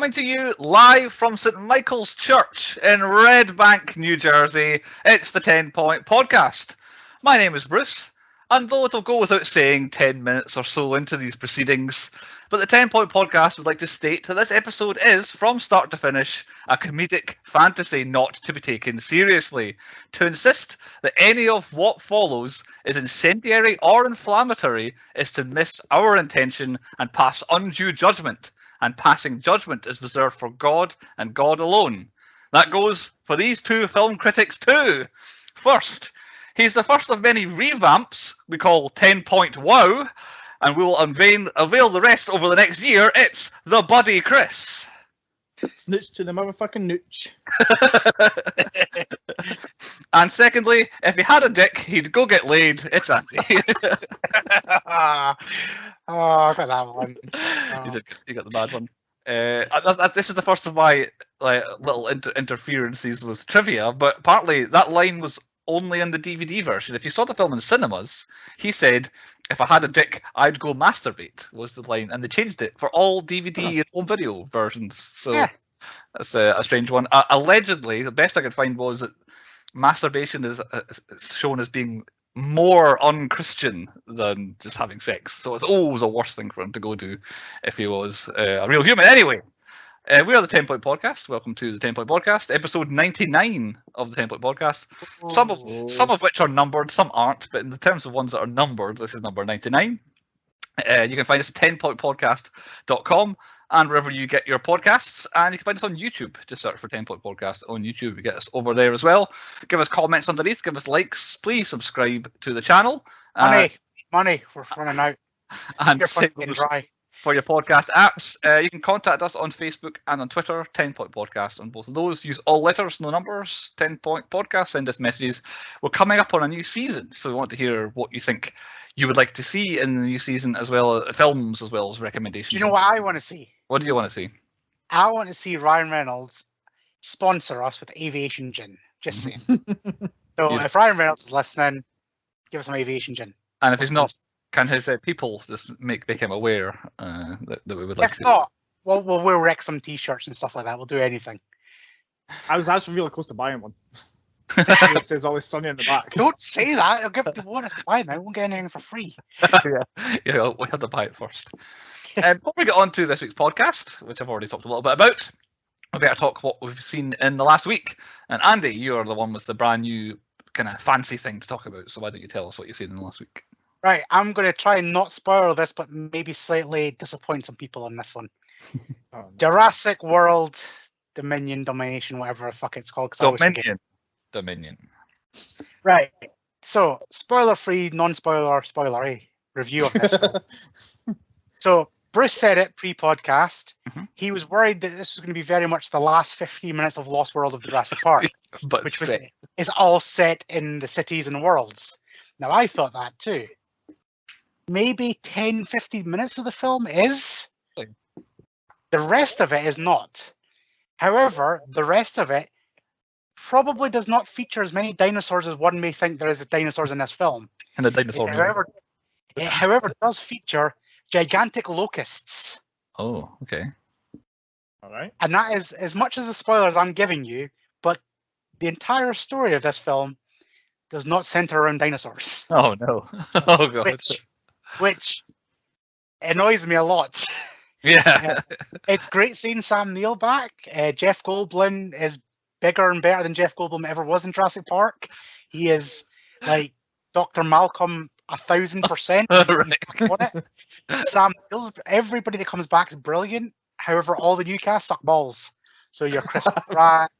coming to you live from St. Michael's Church in Redbank, New Jersey. It's the 10 Point Podcast. My name is Bruce, and though it'll go without saying 10 minutes or so into these proceedings, but the 10 Point Podcast would like to state that this episode is, from start to finish, a comedic fantasy not to be taken seriously. To insist that any of what follows is incendiary or inflammatory is to miss our intention and pass undue judgment. And passing judgment is reserved for God and God alone. That goes for these two film critics too. First, he's the first of many revamps we call 10 Point Wow, and we will unveil the rest over the next year. It's the Buddy Chris. Snooch to the motherfucking nooch. And secondly, if he had a dick, he'd go get laid. It's Andy. I got that one. Oh. You got the bad one. This is the first of my little interferences with trivia, but partly that line was only in the DVD version. If you saw the film in cinemas, he said, "If I had a dick, I'd go masturbate," was the line, and they changed it for all DVD and home video versions. So yeah. That's a strange one. Allegedly, the best I could find was that masturbation is shown as being more unchristian than just having sex. So it's always a worse thing for him to go do if he was a real human. Anyway, we are the 10 Point Podcast. Welcome to the 10 Point Podcast, episode 99 of the 10 Point Podcast. Some of which are numbered, some aren't, but in the terms of ones that are numbered, this is number 99. You can find us at 10pointpodcast.com and wherever you get your podcasts, and you can find us on YouTube. Just search for 10 Point Podcast on YouTube. You get us over there as well. Give us comments underneath, give us likes. Please subscribe to the channel. Money, we're running out. And you're fucking dry. For your podcast apps, you can contact us on Facebook and on Twitter, 10 Point Podcast on both of those. Use all letters, no numbers, 10 Point Podcast. Send us messages. We're coming up on a new season, so we want to hear what you think you would like to see in the new season, as well as films, as well as recommendations. Do you know what I want to see? What do you want to see? I want to see Ryan Reynolds sponsor us with aviation gin. Just saying. So if Ryan Reynolds is listening, give us some aviation gin. And if he's not, can his people just make him aware that we would like to? If not, we'll wreck some t-shirts and stuff like that. We'll do anything. I was actually really close to buying one. It says always sunny in the back. Don't say that. They'll give the want us to buy them. We won't get anything for free. yeah, we had to buy it first. Before we get on to this week's podcast, which I've already talked a little bit about, we better talk what we've seen in the last week. And Andy, you're the one with the brand new kind of fancy thing to talk about. So why don't you tell us what you've seen in the last week? Right, I'm going to try and not spoil this, but maybe slightly disappoint some people on this one. Jurassic World Domination, whatever the fuck it's called. Dominion. Right. So, spoiler-free, spoilery review of this film. So, Bruce said it pre-podcast. Mm-hmm. He was worried that this was going to be very much the last 15 minutes of Lost World of Jurassic Park, which is all set in the cities and worlds. Now, I thought that too. Maybe 10, 15 minutes of the film is. The rest of it is not. However, the rest of it probably does not feature as many dinosaurs as one may think there is dinosaurs in this film. And the dinosaur. It, however, does feature gigantic locusts. Oh, okay. All right. And that is as much as the spoilers I'm giving you, but the entire story of this film does not center around dinosaurs. Oh no! Oh god! Which annoys me a lot. Yeah. It's great seeing Sam Neill back. Jeff Goldblum is bigger and better than Jeff Goldblum ever was in Jurassic Park. He is like Dr. Malcolm 1000%. Right. Sam Neill, everybody that comes back is brilliant. However, all the new cast suck balls. So your Chris Pratt,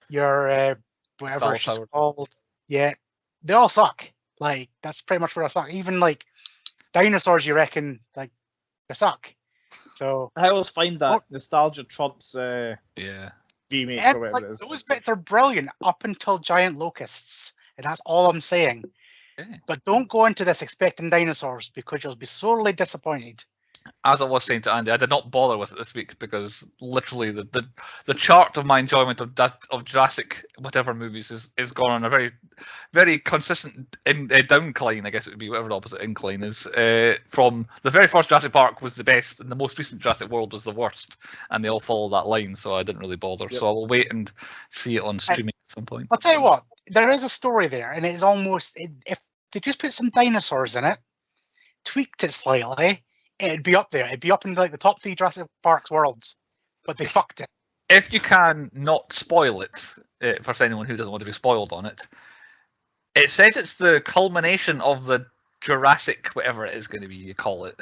your whatever she's called. Yeah, they all suck. Like, that's pretty much where I suck. Even like dinosaurs, you reckon, like, they suck. So I always find that nostalgia trumps remake or whatever it is. Those bits are brilliant up until giant locusts, and that's all I'm saying. Okay. But don't go into this expecting dinosaurs because you'll be sorely disappointed. as I was saying to Andy, I did not bother with it this week because literally the chart of my enjoyment of Jurassic whatever movies is gone on a very very consistent downcline. I guess it would be whatever the opposite incline is. From the very first Jurassic Park was the best, and the most recent Jurassic World was the worst, and they all follow that line. So I didn't really bother. Yep. So I will wait and see it on streaming at some point. I'll tell you what, there is a story there, and it's almost if they just put some dinosaurs in it, tweaked it slightly, it'd be up there. It'd be up in like the top 3 Jurassic Park worlds, but they fucked it. If you can not spoil it for anyone who doesn't want to be spoiled on it, it says it's the culmination of the Jurassic, whatever it is going to be, you call it.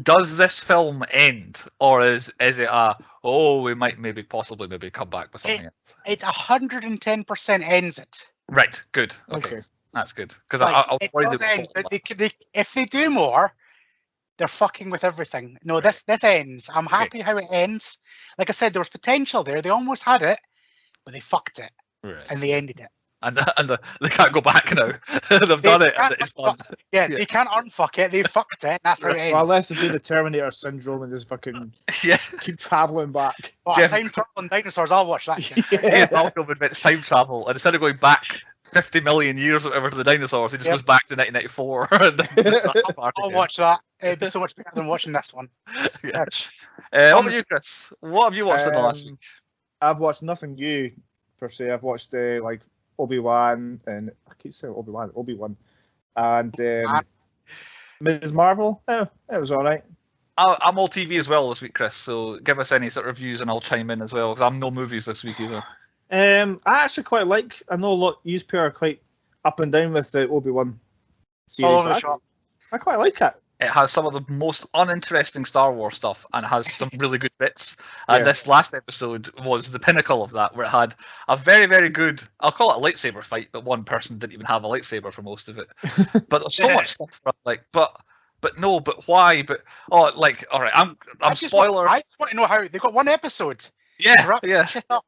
Does this film end, or is it we might possibly come back with something else? It 110% ends it. Right, good. Okay. That's good because Like, I was it worried does end, but if they do more, they're fucking with everything. No, this ends. I'm happy how it ends. Like I said, there was potential there. They almost had it, but they fucked it, and they ended it. And they can't go back now. They've done it. It's done. Yeah, they can't unfuck it. They fucked it. And that's how it ends. Well, unless they do the Terminator syndrome and just fucking keep traveling back. Well, time traveling dinosaurs, I'll watch that shit. Yeah, Malcolm invents time travel, and instead of going back 50 million years or whatever to the dinosaurs, he just goes back to 1994. I'll watch that. It'd be so much better than watching this one. What about you, Chris? What have you watched in the last week? I've watched nothing new per se. I've watched like Obi-Wan, and I keep saying Obi-Wan, and Ms. Marvel. Oh, it was all right. I'm all TV as well this week, Chris. So give us any sort of reviews, and I'll chime in as well because I'm no movies this week either. I actually quite like. I know a lot. You are quite up and down with the Obi-Wan series. All over the shop. I quite like it. It has some of the most uninteresting Star Wars stuff and has some really good bits. And this last episode was the pinnacle of that, where it had a very, very good, I'll call it a lightsaber fight, but one person didn't even have a lightsaber for most of it. But there's so much stuff, like, but why? But, all right, I'm spoiler. I just want to know how, they've got one episode. Yeah. Shit up.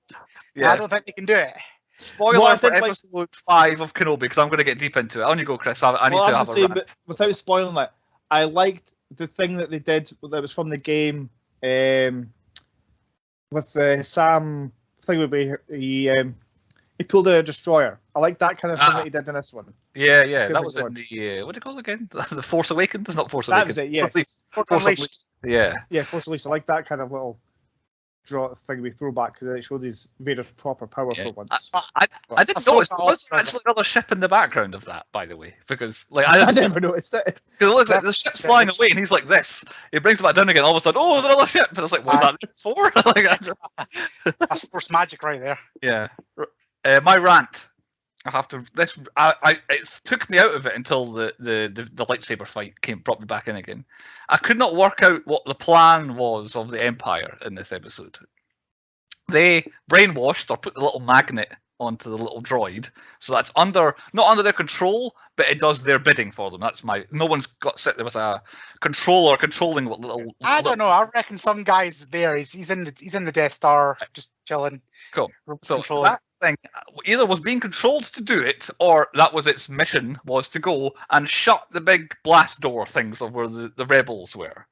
I don't think they can do it. Spoiler for episode 5 of Kenobi, because I'm going to get deep into it. On you go, Chris. I need to have a rant. But without spoiling it, I liked the thing that they did that was from the game with Sam. I think it would be he pulled a destroyer. I like that kind of thing that he did in this one. Yeah. That was in the what do you call it again? The Force Awakens? It's not Force Awakens. That was it. Yes. Force Unleashed. Yeah, Force Unleashed. I like that kind of little draw thing we throw back because it showed his Vader's proper power for once. I didn't notice. Was there actually another ship in the background of that, by the way? Because I never noticed it. Because it looks like the ship's flying away, and he's like this. He brings it back down again. All of a sudden, there's another ship. And I was like, what's that for? That's Force magic right there. Yeah. My rant. I have to. It took me out of it until the lightsaber fight brought me back in again. I could not work out what the plan was of the Empire in this episode. They brainwashed or put the little magnet onto the little droid, so that's not under their control, but it does their bidding for them. No one's got sit there with a controller controlling what little. I don't know. I reckon some guy's there. He's in the Death Star, just chilling. Cool. So that thing either was being controlled to do it, or that was its mission, was to go and shut the big blast door things of where the rebels were.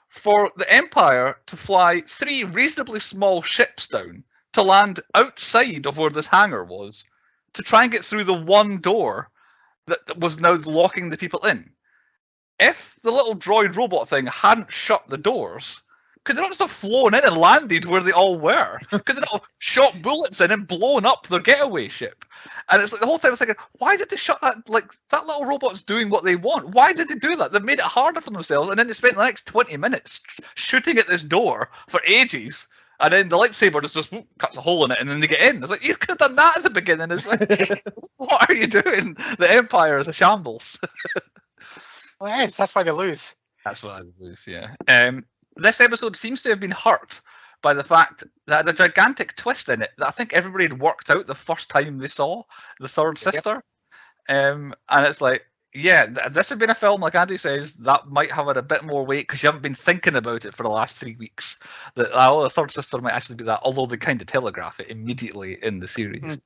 For the Empire to fly 3 reasonably small ships down to land outside of where this hangar was, to try and get through the one door that was now locking the people in. If the little droid robot thing hadn't shut the doors, could they not just have flown in and landed where they all were? Could they not have shot bullets in and blown up their getaway ship? And it's like the whole time I was thinking, why did they shut that? Like, that little robot's doing what they want. Why did they do that? They've made it harder for themselves, and then they spent the next 20 minutes shooting at this door for ages. And then the lightsaber just cuts a hole in it, and then they get in. It's like, you could have done that at the beginning. It's like, what are you doing? The Empire is a shambles. Well, yes, that's why they lose. That's why they lose, yeah. This episode seems to have been hurt by the fact that a gigantic twist in it that I think everybody had worked out the first time they saw the third sister. And it's like, yeah, this had been a film, like Andy says, that might have had a bit more weight because you haven't been thinking about it for the last 3 weeks. That the third sister might actually be that, although they kind of telegraph it immediately in the series.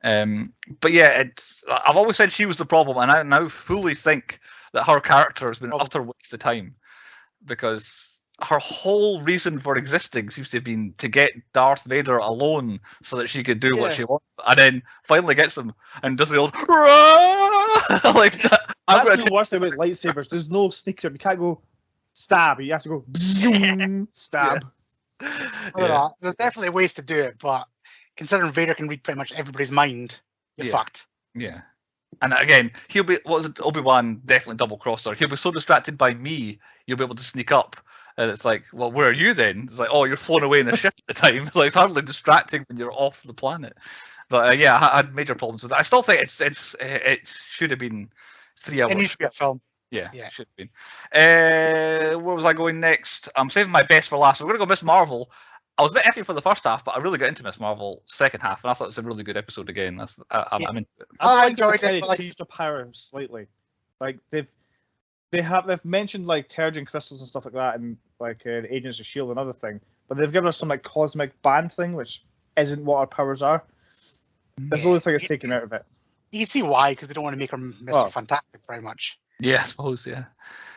But yeah, I've always said she was the problem, and I now fully think that her character has been an utter waste of time. because her whole reason for existing seems to have been to get Darth Vader alone so that she could do what she wants, and then finally gets him and does the old like that. That's the worst thing about lightsabers. There's no sneaker. You can't go stab. You have to go zoom, stab. Yeah. There's definitely ways to do it, but considering Vader can read pretty much everybody's mind, you're fucked. Yeah. And again, he'll be, what was it, Obi-Wan definitely double crossed her. He'll be so distracted by me, you'll be able to sneak up. And it's like, well, where are you then? It's like, oh, you're flown away in a ship at the time. It's like, it's hardly distracting when you're off the planet. But yeah, I had major problems with it. I still think it should have been 3 hours. It needs to be a film. Yeah, it should have been. Where was I going next? I'm saving my best for last. We're going to go Miss Marvel. I was a bit iffy for the first half, but I really got into Miss Marvel second half, and I thought it was a really good episode again. I'm into it. I enjoyed it. But changed the power slightly. Like they've mentioned like Terrigen crystals and stuff like that, and like the Agents of Shield, another thing. But they've given us some like cosmic band thing, which isn't what our powers are. That's the only thing that's taken out of it. You can see why, because they don't want to make her Mr. Fantastic very much. Yeah, I suppose, yeah.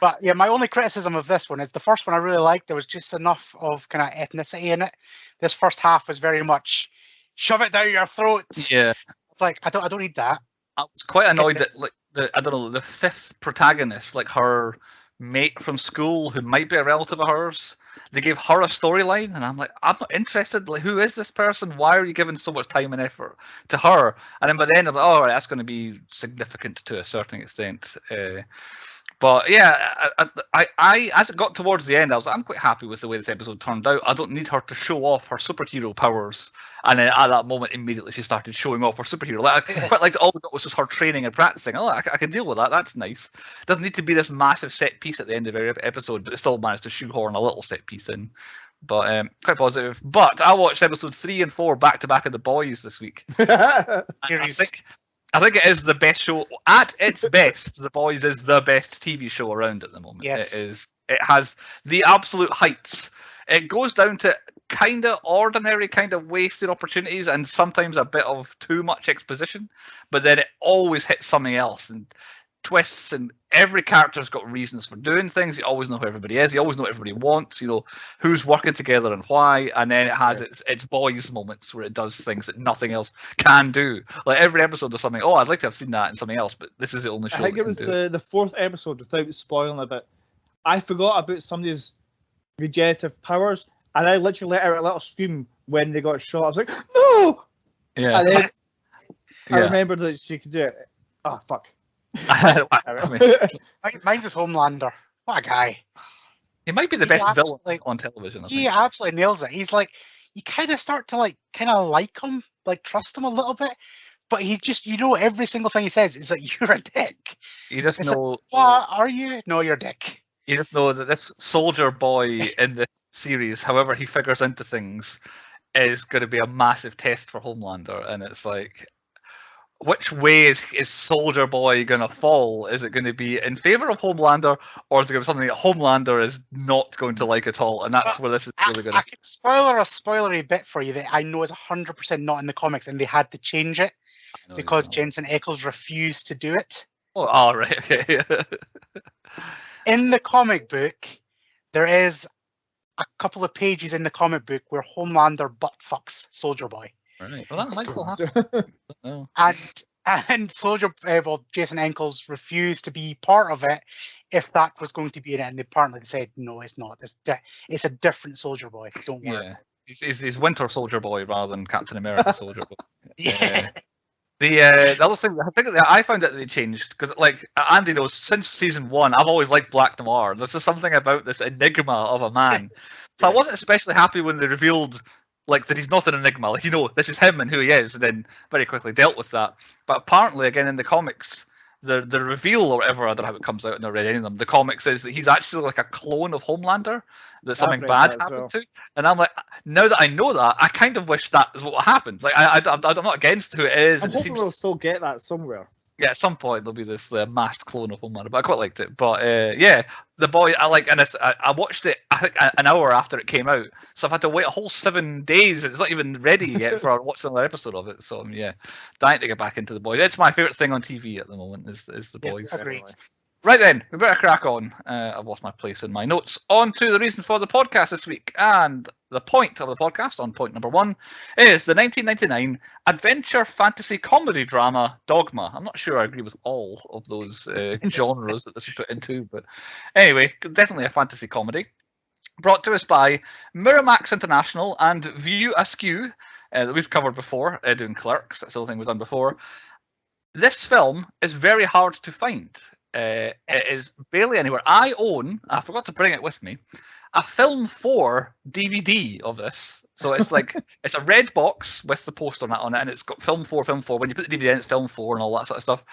But yeah, my only criticism of this one is the first one I really liked. There was just enough of kind of ethnicity in it. This first half was very much shove it down your throat. Yeah. It's like I don't need that. I was quite annoyed that like the fifth protagonist, like her mate from school who might be a relative of hers, they gave her a storyline, and I'm like, I'm not interested. Like, who is this person? Why are you giving so much time and effort to her? And then by the end, I'm like, oh, all right, that's going to be significant to a certain extent. But yeah, I as it got towards the end, I was like, I'm quite happy with the way this episode turned out. I don't need her to show off her superhero powers. And then at that moment, immediately she started showing off her superhero. Like, I quite liked all it was just her training and practicing. Oh, I can deal with that. That's nice. Doesn't need to be this massive set piece at the end of every episode, but they still managed to shoehorn a little set piece in. But quite positive. But I watched episodes 3 and 4 back to back of The Boys this week. I think it is the best show at its best. The Boys is the best TV show around at the moment. Yes. It is. It has the absolute heights. It goes down to kind of ordinary, kind of wasted opportunities, and sometimes a bit of too much exposition. But then it always hits something else and twists, and every character's got reasons for doing things. You always know who everybody is. You always know what everybody wants. You know who's working together and why. And then it has its boys moments where it does things that nothing else can do. Like every episode there's something. Oh, I'd like to have seen that in something else, but this is the only show. I think it was the fourth episode, without spoiling a bit. I forgot about somebody's regenerative powers, and I literally let out a little scream when they got shot. I was like, no! Yeah. And then I remembered that she could do it. Oh, fuck. Mine's his Homelander. What a guy. He might be the best villain on television. He absolutely nails it. He's like, you kind of start to like him, like trust him a little bit, but he just, every single thing he says is like, you're a dick. You just know. Like, what are you? No, you're a dick. You just know that this soldier boy in this series, however he figures into things, is going to be a massive test for Homelander, and it's like, which way is Soldier Boy going to fall? Is it going to be in favor of Homelander, or is it going to be something that Homelander is not going to like at all? And that's where this is really going to... I can spoiler a spoilery bit for you that I know is 100% not in the comics, and they had to change it because Jensen Ackles refused to do it. Oh, right, okay. In the comic book, there is a couple of pages in the comic book where Homelander butt fucks Soldier Boy. Right. Well, that might still happen. And Jason Ackles refused to be part of it if that was going to be in it, and they apparently said no, it's not. It's a different Soldier Boy. Don't worry. Yeah, he's Winter Soldier Boy rather than Captain America Soldier Boy. Yeah. The other thing I think that I found that they changed, because like Andy knows, since season 1 I've always liked Black Noir. There's just something about this enigma of a man. So I wasn't especially happy when they revealed like that he's not an enigma. Like, this is him and who he is, and then very quickly dealt with that. But apparently, again, in the comics, the reveal or whatever, I don't know how it comes out, and I read any of them. The comic says that he's actually like a clone of Homelander, that something bad happened to. And I'm like, now that I know that, I kind of wish that is what happened. Like, I'm not against who it is. I'm hoping we'll still get that somewhere. Yeah, at some point there'll be this masked clone of Homelander, but I quite liked it. But yeah, The Boy, and I watched it, I think, an hour after it came out, so I've had to wait a whole 7 days. It's not even ready yet for watching another episode of it. So yeah, dying to get back into The Boys. It's my favorite thing on TV at the moment is The Boys. Agreed. Right then, we better crack on. I've lost my place in my notes. On to the reason for the podcast this week. And the point of the podcast, on point number 1, is the 1999 adventure fantasy comedy drama Dogma. I'm not sure I agree with all of those genres that this is put into, but anyway, definitely a fantasy comedy. Brought to us by Miramax International and View Askew, that we've covered before, doing Clerks. That's the thing we've done before. This film is very hard to find. It is barely anywhere. I forgot to bring it with me, a Film 4 DVD of this. So it's like, it's a red box with the poster on it, and it's got Film 4. When you put the DVD in, it's Film 4 and all that sort of stuff.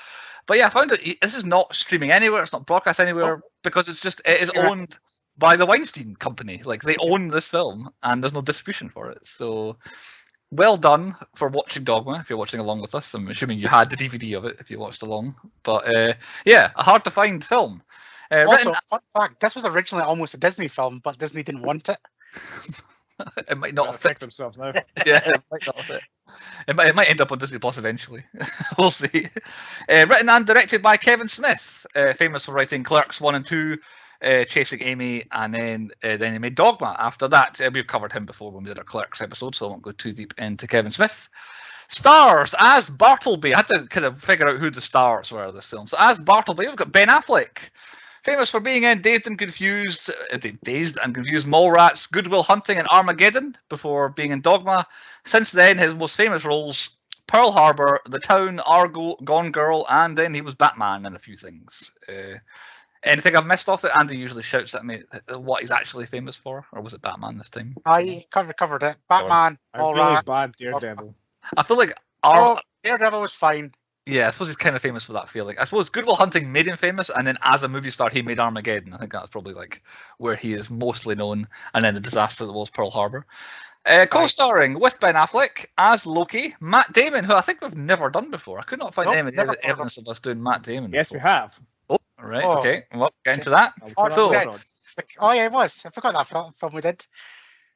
But yeah, I found it. This is not streaming anywhere. It's not broadcast anywhere because it is owned by the Weinstein Company. Like, they own this film, and there's no distribution for it. So well done for watching Dogma, if you're watching along with us. I'm assuming you had the DVD of it if you watched along. But yeah, a hard to find film. Also, fun fact, this was originally almost a Disney film, but Disney didn't want it. It might not fit themselves now. Yeah, it might not fit. It might end up on Disney Plus eventually. We'll see. Written and directed by Kevin Smith, famous for writing Clerks 1 and 2, Chasing Amy, and then he made Dogma after that. We've covered him before when we did our Clerks episode, so I won't go too deep into Kevin Smith. Stars as Bartleby. I had to kind of figure out who the stars were of this film. So as Bartleby, we've got Ben Affleck, famous for being in Dazed and Confused Mallrats, Good Will Hunting, and Armageddon before being in Dogma. Since then, his most famous roles: Pearl Harbor, The Town, Argo, Gone Girl, and then he was Batman in a few things. Anything I've missed off that Andy usually shouts at me what he's actually famous for, or was it Batman this time? I covered it. Batman, all really right. bad Daredevil. I feel like Daredevil was fine. Yeah, I suppose he's kind of famous for that feeling. I suppose Good Will Hunting made him famous, and then as a movie star, he made Armageddon. I think that's probably like where he is mostly known, and then the disaster that was Pearl Harbor. Co-starring with Ben Affleck as Loki, Matt Damon, who I think we've never done before. I could not find any evidence of us doing Matt Damon. Yes, before. we have. Oh, right, okay. Well, get into that. Yeah, it was. I forgot that film we did.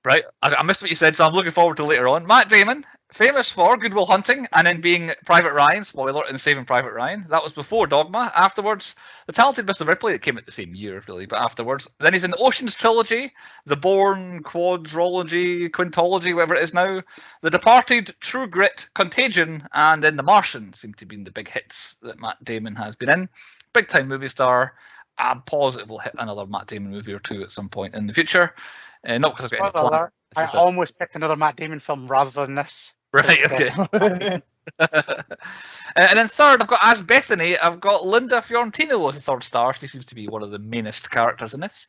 Right, I missed what you said, so I'm looking forward to later on. Matt Damon, famous for Good Will Hunting and then being Private Ryan, spoiler, in Saving Private Ryan. That was before Dogma. Afterwards, The Talented Mr. Ripley, that came out the same year, really, but afterwards. Then he's in the Ocean's Trilogy, The Bourne, Quadrology, Quintology, whatever it is now, The Departed, True Grit, Contagion, and then The Martian seem to be the big hits that Matt Damon has been in. Big time movie star. I'm positive we'll hit another Matt Damon movie or two at some point in the future. Not because I've got any plan. I almost picked another Matt Damon film rather than this. Right, okay. And then third, I've got as Bethany, I've got Linda Fiorentino as the third star. She seems to be one of the mainest characters in this.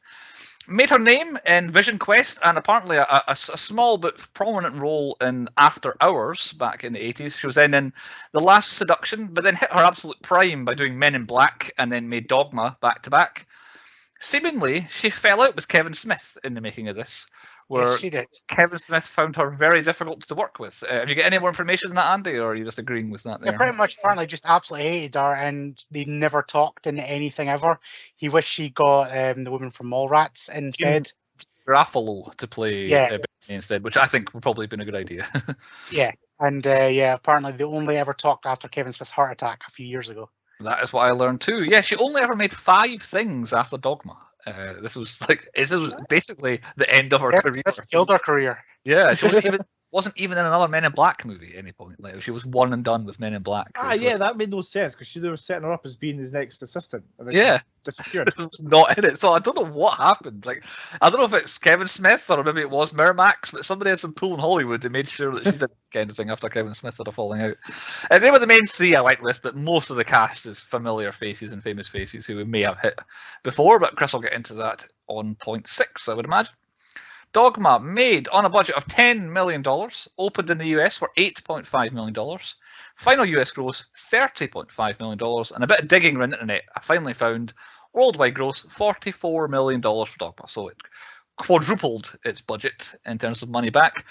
Made her name in Vision Quest and apparently a small but prominent role in After Hours back in the 80s. She was then in The Last Seduction, but then hit her absolute prime by doing Men in Black and then made Dogma back to back. Seemingly, she fell out with Kevin Smith in the making of this, where Yes, she did. Kevin Smith found her very difficult to work with. Have you got any more information on that, Andy, or are you just agreeing with that? Yeah, pretty much apparently just absolutely hated her, and they never talked in anything ever. He wished he got the woman from Mallrats instead. Raffalo to play Yeah. instead, which I think would probably have been a good idea. Yeah, and apparently they only ever talked after Kevin Smith's heart attack a few years ago. That is what I learned too. Yeah, she only ever made 5 things after Dogma. This was basically the end of her Kevin career. Smith killed her career. Yeah, she wasn't even in another Men in Black movie at any point. Like, she was one and done with Men in Black. Yeah, that made no sense because they were setting her up as being his next assistant. And then Yeah. she disappeared. Not in it, so I don't know what happened. Like, I don't know if it's Kevin Smith or maybe it was Miramax, but somebody had some pull in Hollywood and made sure that she didn't get anything after Kevin Smith had a falling out. And they were the main 3 I went with, but most of the cast is familiar faces and famous faces who we may have hit before. But Chris will get into that on point 6, I would imagine. Dogma, made on a budget of $10 million, opened in the US for $8.5 million. Final US gross, $30.5 million. And a bit of digging around the internet, I finally found worldwide gross, $44 million for Dogma. So it quadrupled its budget in terms of money back.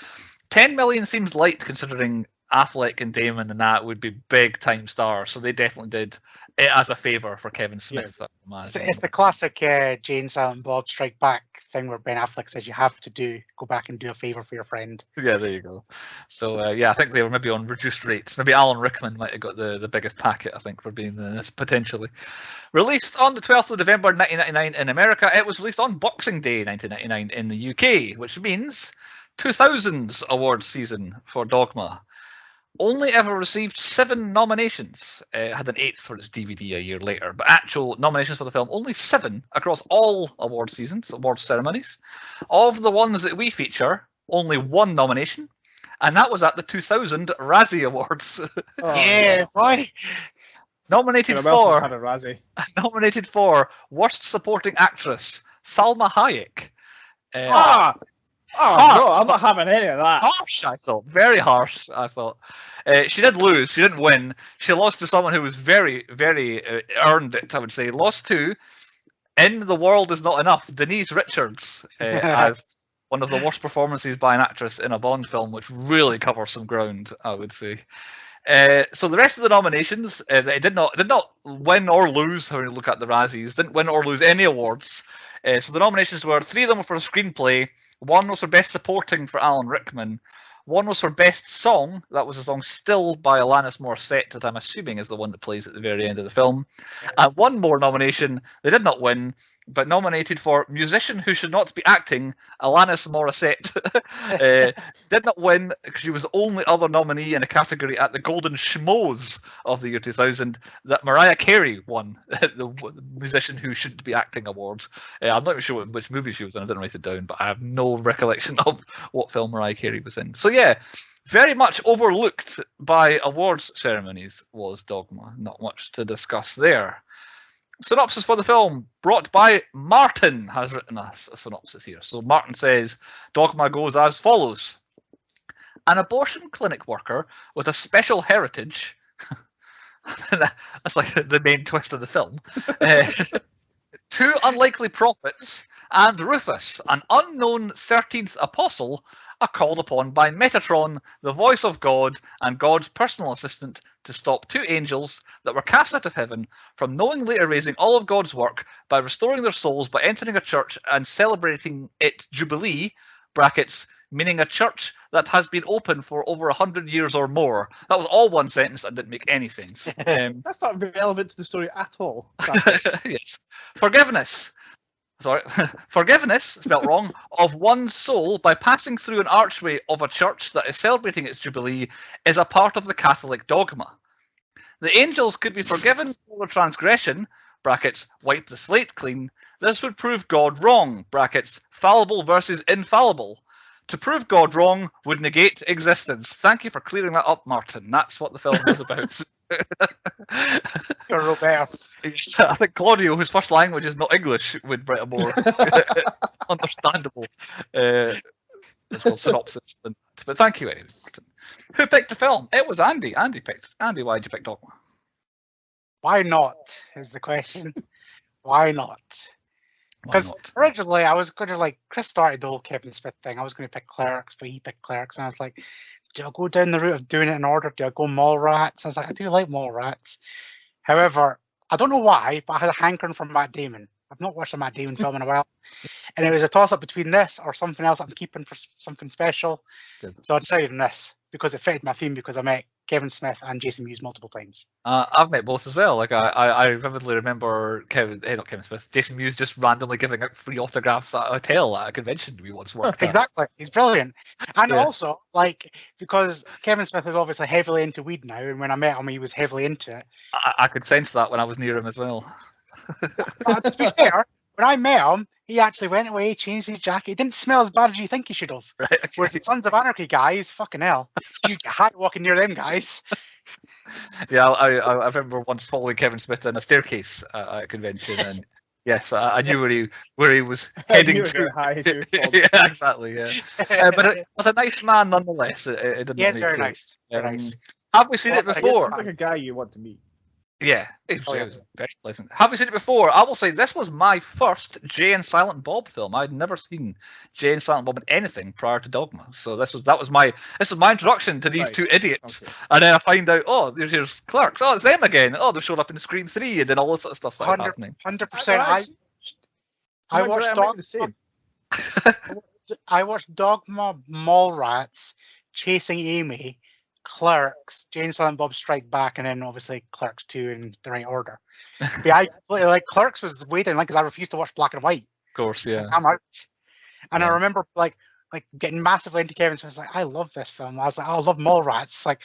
$10 million seems light considering Affleck and Damon and that would be big time stars, so they definitely did it as a favour for Kevin Smith. Yeah. It's the classic Jane, Silent Bob Strike Back thing where Ben Affleck says you have to go back and do a favour for your friend. Yeah, there you go. So yeah, I think they were maybe on reduced rates. Maybe Alan Rickman might have got the biggest packet, I think, for being in this potentially. Released on the 12th of November 1999 in America, it was released on Boxing Day 1999 in the UK, which means 2000's awards season for Dogma. Only ever received 7 nominations. It had an 8th for its DVD a year later, but actual nominations for the film, only 7 across all award seasons, award ceremonies. Of the ones that we feature, only 1 nomination, and that was at the 2000 Razzie Awards. Yeah, boy. Nominated Had a Razzie. Nominated for Worst Supporting Actress, Salma Hayek. No, I'm not having any of that. Harsh, I thought. Very harsh, I thought. She did lose. She didn't win. She lost to someone who was very, very earned it, I would say. Lost to In the World Is Not Enough, Denise Richards, as one of the worst performances by an actress in a Bond film, which really covers some ground, I would say. So the rest of the nominations, they did not win or lose. When you look at the Razzies, didn't win or lose any awards. So the nominations were 3 of them were for screenplay. 1 was for Best Supporting for Alan Rickman. 1 was for Best Song. That was a song Still by Alanis Morissette, that I'm assuming is the one that plays at the very end of the film. And 1 more nomination. They did not win, but nominated for Musician Who Should Not Be Acting, Alanis Morissette. Did not win because she was the only other nominee in a category at the Golden Schmoes of the year 2000 that Mariah Carey won, the Musician Who Shouldn't Be Acting Award. I'm not even sure which movie she was in. I didn't write it down, but I have no recollection of what film Mariah Carey was in. So yeah, very much overlooked by awards ceremonies was Dogma. Not much to discuss there. Synopsis for the film, brought by Martin, has written us a synopsis here. So Martin says, Dogma goes as follows. An abortion clinic worker with a special heritage, that's like the main twist of the film, 2 unlikely prophets, and Rufus, an unknown 13th apostle, are called upon by Metatron, the voice of God and God's personal assistant, to stop 2 angels that were cast out of heaven from knowingly erasing all of God's work by restoring their souls by entering a church and celebrating it Jubilee, brackets, meaning a church that has been open for over 100 years or more. That was all one sentence that didn't make any sense. That's not relevant to the story at all. Yes. Forgiveness, spelt wrong, of one's soul by passing through an archway of a church that is celebrating its Jubilee is a part of the Catholic dogma. The angels could be forgiven for their transgression, brackets, wipe the slate clean. This would prove God wrong, brackets, fallible versus infallible. To prove God wrong would negate existence. Thank you for clearing that up, Martin. That's what the film is about. Robert. I think Claudio, whose first language is not English, would write a more understandable synopsis. But thank you, anyway. Who picked the film? It was Andy. Andy, why did you pick Dogma? Why not, is the question. Why not? Because originally I was going to, like, Chris started the whole Kevin Smith thing. I was going to pick Clerks, but he picked Clerks, and I was like, do I go down the route of doing it in order? Do I go Mallrats? I was like, I do like Mallrats. However, I don't know why, but I had a hankering for Matt Damon. I've not watched a Matt Damon film in a while. And it was a toss-up between this or something else I'm keeping for something special. Good. So I decided on this because it fitted my theme, because I met Kevin Smith and Jason Mewes multiple times. I've met both as well. Like I vividly remember Jason Mewes just randomly giving out free autographs at a hotel at a convention we once worked at. Exactly, he's brilliant. And also, like, because Kevin Smith is obviously heavily into weed now, and when I met him, he was heavily into it. I could sense that when I was near him as well. To be fair, when I met him, he actually went away, changed his jacket. He didn't smell as bad as you think he should have. Right, okay. Whereas the Sons of Anarchy guys, fucking hell, you get high walking near them guys. Yeah, I remember once following Kevin Smith in a staircase at a convention, and yes, I knew where he was heading to. Yeah, exactly. Yeah, but a nice man nonetheless. It didn't yes, very nice. Very nice. Have we seen it before? Sounds like a guy you want to meet. Yeah, it Oh, yeah. was very pleasant. Have you seen it before? I will say this was my first Jay and Silent Bob film. I'd never seen Jay and Silent Bob in anything prior to Dogma, so this was my introduction to these Right. two idiots. Okay. And then I find out, oh, here's Clerks. Oh, it's them again. Oh, they've showed up in Scream 3, and then all this sort of stuff started happening. 100%. I watched Dogma. The same. I watched Dogma, Mallrats, Chasing Amy, Clerks, Jay and Silent Bob Strike Back, and then obviously Clerks 2 in the right order. But yeah, like Clerks was waiting, like, because I refused to watch black and white. Of course, yeah. I'm out. And Yeah. I remember like getting massively into Kevin's. I was like, I love this film. I was like, I love Mallrats. It's like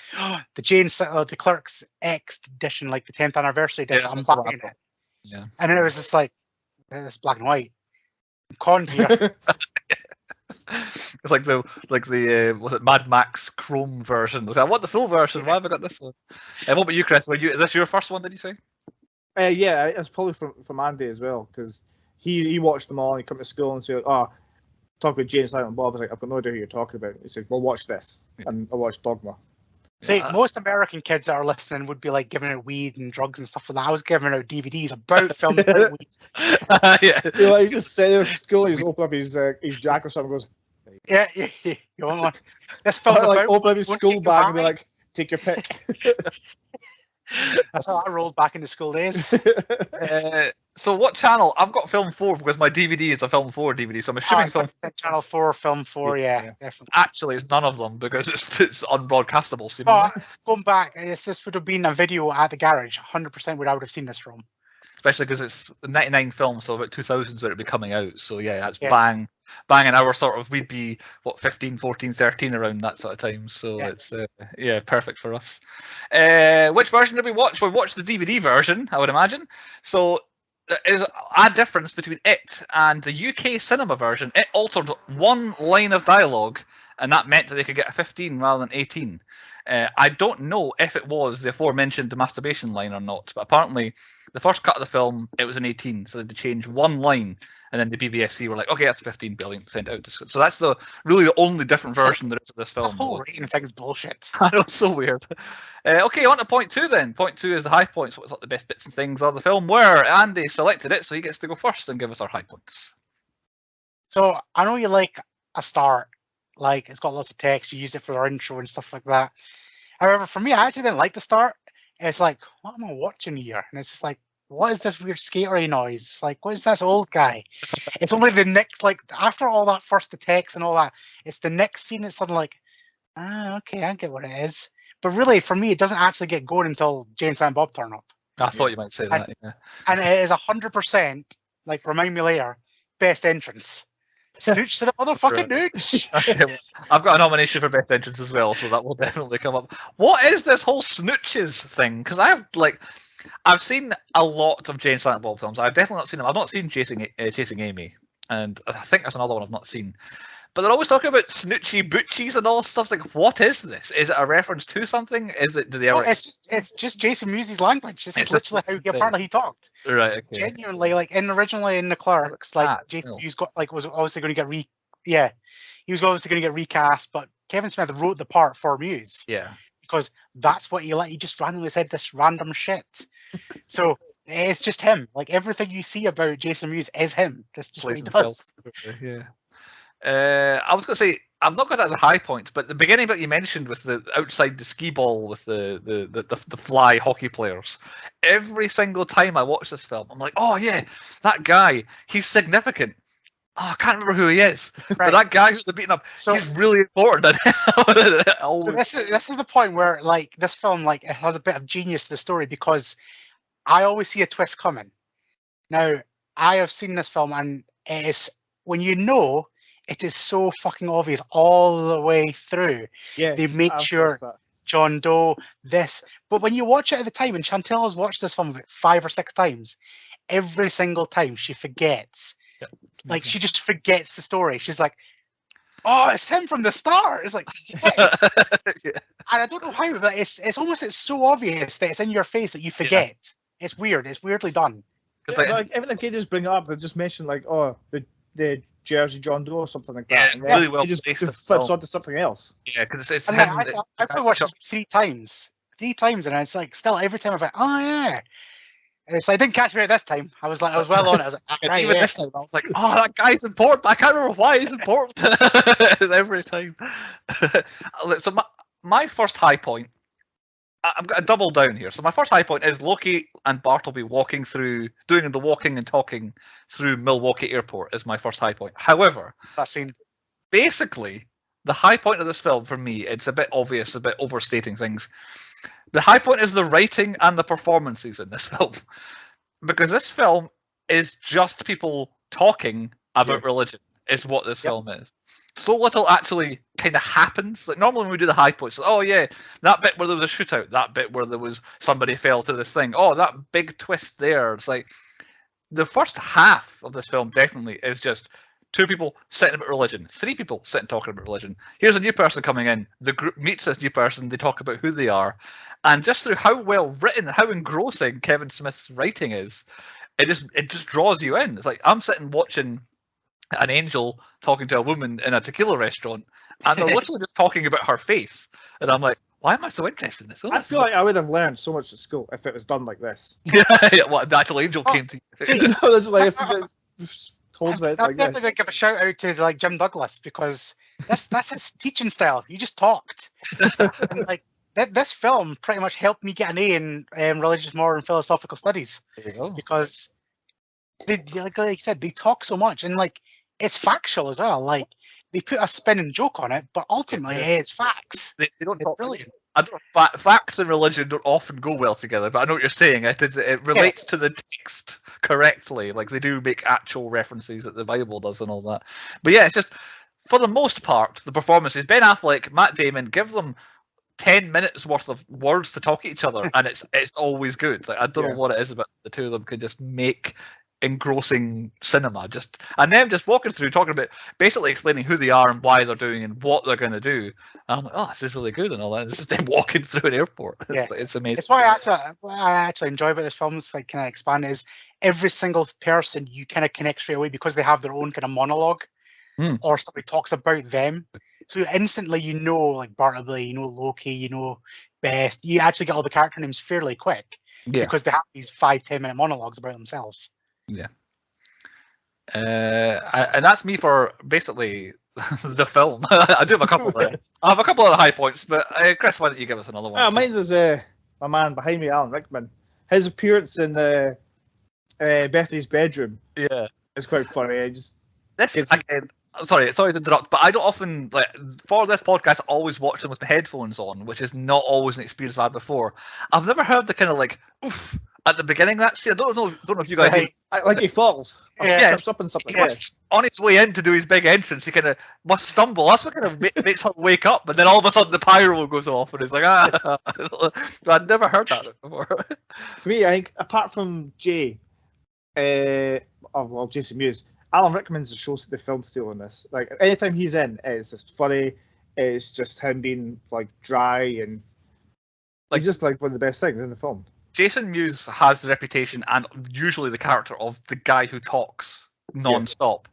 the Clerks X edition, like the 10th anniversary edition. Yeah, I'm that's what buying it. Yeah. And then it was just like, this black and white. Con here. It's like the was it Mad Max Chrome version? I was like, I want the full version. Why have I got this one? What about you, Chris? Is this your first one? Did you say? Yeah, it's probably from Andy as well, because he watched them all and he come to school and said, "Oh, talk about Jay and Silent Bob." I was like, "I've got no idea who you're talking about." He said, "Well, watch this," and I watched Dogma. See, most American kids that are listening would be like giving out weed and drugs and stuff like that. I was giving out DVDs about films about weed. Yeah. You know, he just said at school, he's opened up his jack or something, and goes, Yeah. You want one? This film's like, about. open up his school bag and be like, "Take your pick." That's how I rolled back into school days. So what channel? I've got Film 4 because my DVD is a Film 4 DVD, so I'm assuming Film. Channel 4, Film 4, yeah, definitely. Actually, it's none of them because it's unbroadcastable. Seemingly. Oh, going back, this would have been a video at the garage. 100% would I would have seen this from. Especially because it's a 99 film, so about 2000s where it'd be coming out. So yeah, that's bang an hour sort of. We'd be, 15, 14, 13 around that sort of time. So it's perfect for us. Which version did we watch? We watched the DVD version, I would imagine. So there is a difference between it and the UK cinema version. It altered one line of dialogue, and that meant that they could get a 15 rather than 18. I don't know if it was the aforementioned masturbation line or not, but apparently the first cut of the film, it was an 18, so they had to change one line, and then the BBFC were like, okay, that's 15 billion, sent out. So that's really the only different version there is of this film. The whole rating thing's bullshit. I know, it's so weird. Okay, on to point 2 then. Point 2 is the high points. What the best bits and things of the film were. Andy selected it, so he gets to go first and give us our high points. So I know you like a start, like it's got lots of text, you use it for our intro and stuff like that. However, for me, I actually didn't like the start. It's like, what am I watching here? And it's just like, what is this weird skatery noise? Like, what is this old guy? It's only the next, like, after all that first the text and all that, it's the next scene. It's suddenly like, okay, I get what it is. But really, for me, it doesn't actually get going until Jay and Silent Bob turn up. I thought you might say that. Yeah. And it is 100%, like, remind me later, best entrance. Snooch to the motherfucking nooch. I've got a nomination for best entrance as well, so that will definitely come up. What is this whole snooches thing? Because I've seen a lot of Jay and Silent Bob films. I've definitely not seen them. I've not seen Chasing Amy, and I think there's another one I've not seen. But they're always talking about snoochy boochies and all stuff. Like, what is this? Is it a reference to something? Is it? Do they ever? It's just Jason Mewes' language. This is literally how apparently he talked. Right. Okay. Genuinely, like originally in the Clerks, like Jason Mewes was obviously going to get he was obviously going to get recast, but Kevin Smith wrote the part for Mewes. Yeah. Because that's what he just randomly said this random shit. So it's just him. Like everything you see about Jason Mewes is him. That's just what he does. Yeah. I was going to say, I'm not got it as a high point, but the beginning bit you mentioned with the outside the skee ball with the fly hockey players, every single time I watch this film, I'm like, oh yeah, that guy, he's significant. Oh, I can't remember who he is, but that guy who's beating up, he's really important. So this is the point where like this film like it has a bit of genius to the story because I always see a twist coming. Now I have seen this film and it's when you know. It is so fucking obvious all the way through. Yeah, they make sure John Doe, this. But when you watch it at the time, and Chantel has watched this film about 5 or 6 times, every single time she forgets. Yeah. Like, she just forgets the story. She's like, oh, it's him from the start. It's like, yes. Yeah. And I don't know how, but it's so obvious that it's in your face that you forget. Yeah. It's weird. It's weirdly done. Like, even if they just bring it up, they just mention, like, oh, the Jersey John Doe or something like that. Yeah, really well. He just flips onto something else. Yeah, because it's I've watched it 3 times 3 times, and it's like still every time I'm like, oh yeah. And it's like, I didn't catch me at this time. I was well on it. I was like, that's right. Even this time, I was like, oh, that guy's important. I can't remember why he's important. Every time. So my first high point, I'm going to double down here. So my first high point is Loki and Bartleby doing the walking and talking through Milwaukee Airport is my first high point. However, that scene. Basically, the high point of this film for me, it's a bit obvious, a bit overstating things. The high point is the writing and the performances in this film. Because this film is just people talking about religion, is what this film is. So little actually kind of happens. Like normally when we do the high points, oh yeah, that bit where there was a shootout, that bit where there was somebody fell to this thing, oh, that big twist there. It's like the first half of this film definitely is just 2 people sitting about religion, 3 people sitting talking about religion. Here's a new person coming in. The group meets this new person. They talk about who they are, and just through how well written, how engrossing Kevin Smith's writing is, it just draws you in. It's like I'm sitting watching an angel talking to a woman in a tequila restaurant, and they're literally just talking about her face, and I'm like, why am I so interested in this? I feel like I would have learned so much at school if it was done like this. Yeah, what the actual angel came to you. No, it's like told about I'd definitely give a shout out to like Jim Douglas, because that's his teaching style. He just talked. And, like this film pretty much helped me get an A in religious, moral, and philosophical studies, because they, like you said, they talk so much, and like it's factual as well. Like they put a spin and joke on it, but ultimately it's facts. They don't it's brilliant. I don't know, facts and religion don't often go well together, but I know what you're saying. It relates to the text correctly. Like they do make actual references that the Bible does and all that. But yeah, it's just for the most part the performances. Ben Affleck, Matt Damon, give them 10 minutes worth of words to talk at each other, and it's always good. Like I don't know what it is about the 2 of them could just make engrossing cinema, and them just walking through talking about basically explaining who they are and why they're doing and what they're going to do, and I'm like, oh, this is really good and all that. It's just them walking through an airport. It's amazing. It's what I actually enjoy about this film is like kind of expand is every single person you kind of connect straight away because they have their own kind of monologue or somebody talks about them, so instantly you know like Bartleby, you know Loki, you know Beth, you actually get all the character names fairly quick because they have these 5-10 minute monologues about themselves. Yeah. And that's me for basically the film. I do have a couple of I have a couple of high points, but Chris, why don't you give us another one? Mine's is my man behind me, Alan Rickman. His appearance in Bethany's bedroom. Yeah, is quite funny. Sorry to interrupt, but I don't often for this podcast. I always watch them with my headphones on, which is not always an experience I've had before. I've never heard the kind of like oof at the beginning of that scene. I don't know if you guys like he falls. Trips up and something. On his way in to do his big entrance, he kind of must stumble. That's what kind of makes her wake up, and then all of a sudden the pyro goes off, and he's like, ah. I'd never heard that before. For me, I think apart from Jason Mewes, Alan Rickman's the film steal in this. Like anytime he's in, it's just funny. It's just him being like dry and he's just like one of the best things in the film. Jason Mewes has the reputation and usually the character of the guy who talks non-stop.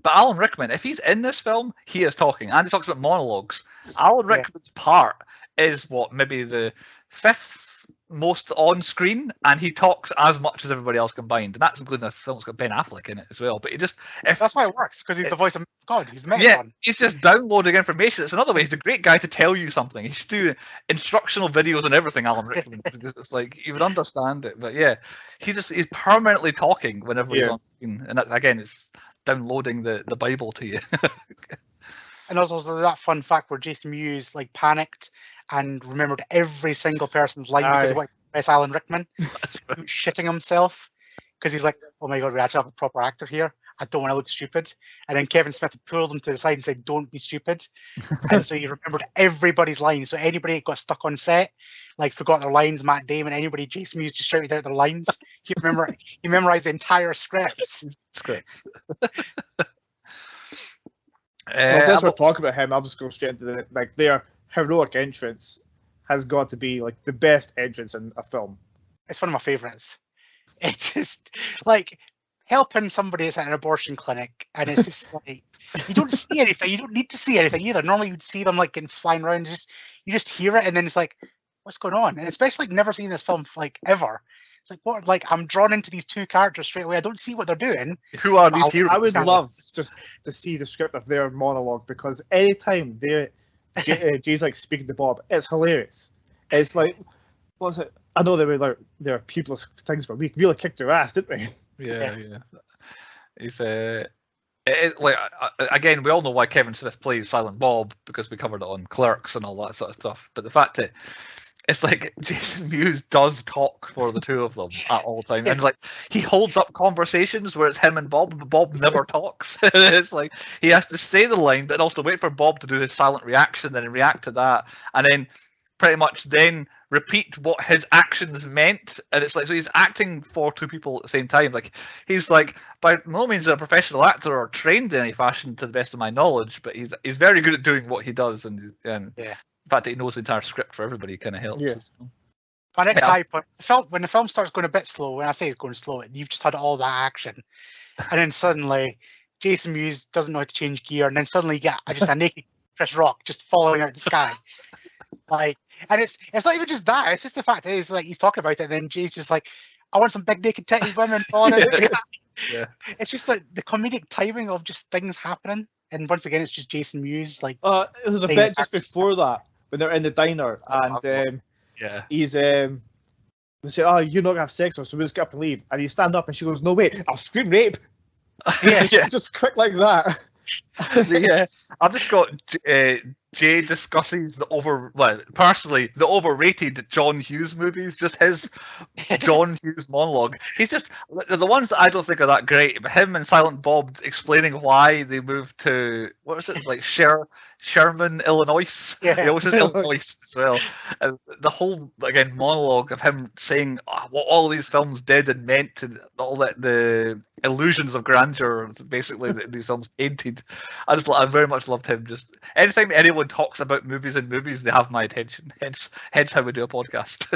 But Alan Rickman, if he's in this film, he is talking, and he talks about monologues. Alan Rickman's part is maybe the 5th most on screen, and he talks as much as everybody else combined, and that's including a film that's got Ben Affleck in it as well. But that's why it works, because he's the voice of God. He's the Metatron. Yeah, he's just downloading information. It's another way. He's a great guy to tell you something. He should do instructional videos on everything, Alan Rickman. It's like you would understand it. But yeah, he's permanently talking whenever he's on screen, and that, again, it's downloading the Bible to you. And also that fun fact where Jason Mewes like panicked and remembered every single person's line because of what press Alan Rickman. He was shitting himself because he's like, oh my god, we actually have a proper actor here. I don't want to look stupid. And then Kevin Smith pulled him to the side and said, don't be stupid. And so he remembered everybody's lines. So anybody that got stuck on set, like forgot their lines, Matt Damon, anybody, Jason Mewes just shouted out their lines. He memorized the entire script. Since we're talking about him, I'll just go straight into their heroic entrance has got to be like the best entrance in a film. It's one of my favorites. It's just like helping somebody that's at an abortion clinic, and it's just like you don't see anything. You don't need to see anything either. Normally you'd see them like flying around. You just hear it, and then it's like, what's going on? And especially like never seen this film like ever. It's like what? Like I'm drawn into these two characters straight away. I don't see what they're doing. Who are these heroes? I would love just to see the script of their monologue, because anytime Jay's like speaking to Bob, it's hilarious. It's like, what's it? I know they're people things, but we really kicked their ass, didn't we? Yeah. He's like again, we all know why Kevin Smith plays Silent Bob, because we covered it on Clerks and all that sort of stuff. But the fact that it's like Jason Mewes does talk for the two of them at all times, and like he holds up conversations where it's him and Bob, but Bob never talks. It's like he has to say the line, but also wait for Bob to do his silent reaction, then react to that, and then pretty much then repeat what his actions meant. And it's like, so he's acting for two people at the same time. Like he's like by no means a professional actor or trained in any fashion to the best of my knowledge, but he's very good at doing what he does, and the fact that he knows the entire script for everybody kind of helps. Yeah. My next high point, when the film starts going a bit slow, when I say it's going slow, you've just had all that action, and then suddenly Jason Mewes doesn't know how to change gear, and then suddenly you get just a naked Chris Rock just falling out of the sky. Like, and it's not even just that, it's just the fact that he's talking about it, and then Jay's just like, I want some big naked titty women falling out of the sky. Yeah. It's just like the comedic timing of just things happening, and once again it's just Jason Mewes like. There's a bit just before that when they're in the diner, and he's they say, "Oh, you're not gonna have sex with us, so we'll just get up and leave." And he stand up, and she goes, "No, wait, I'll scream rape." Just quick like that. I've just got Jay discusses the overrated John Hughes movies. Just his John Hughes monologue. He's just the ones that I don't think are that great. But him and Silent Bob explaining why they moved to what was it like Sherman, Illinois. He always says Illinois as well. And the whole again monologue of him saying what all these films did and meant, and all that the illusions of grandeur basically that these films painted. I very much loved him. Just anytime anyone talks about movies, they have my attention. Hence how we do a podcast.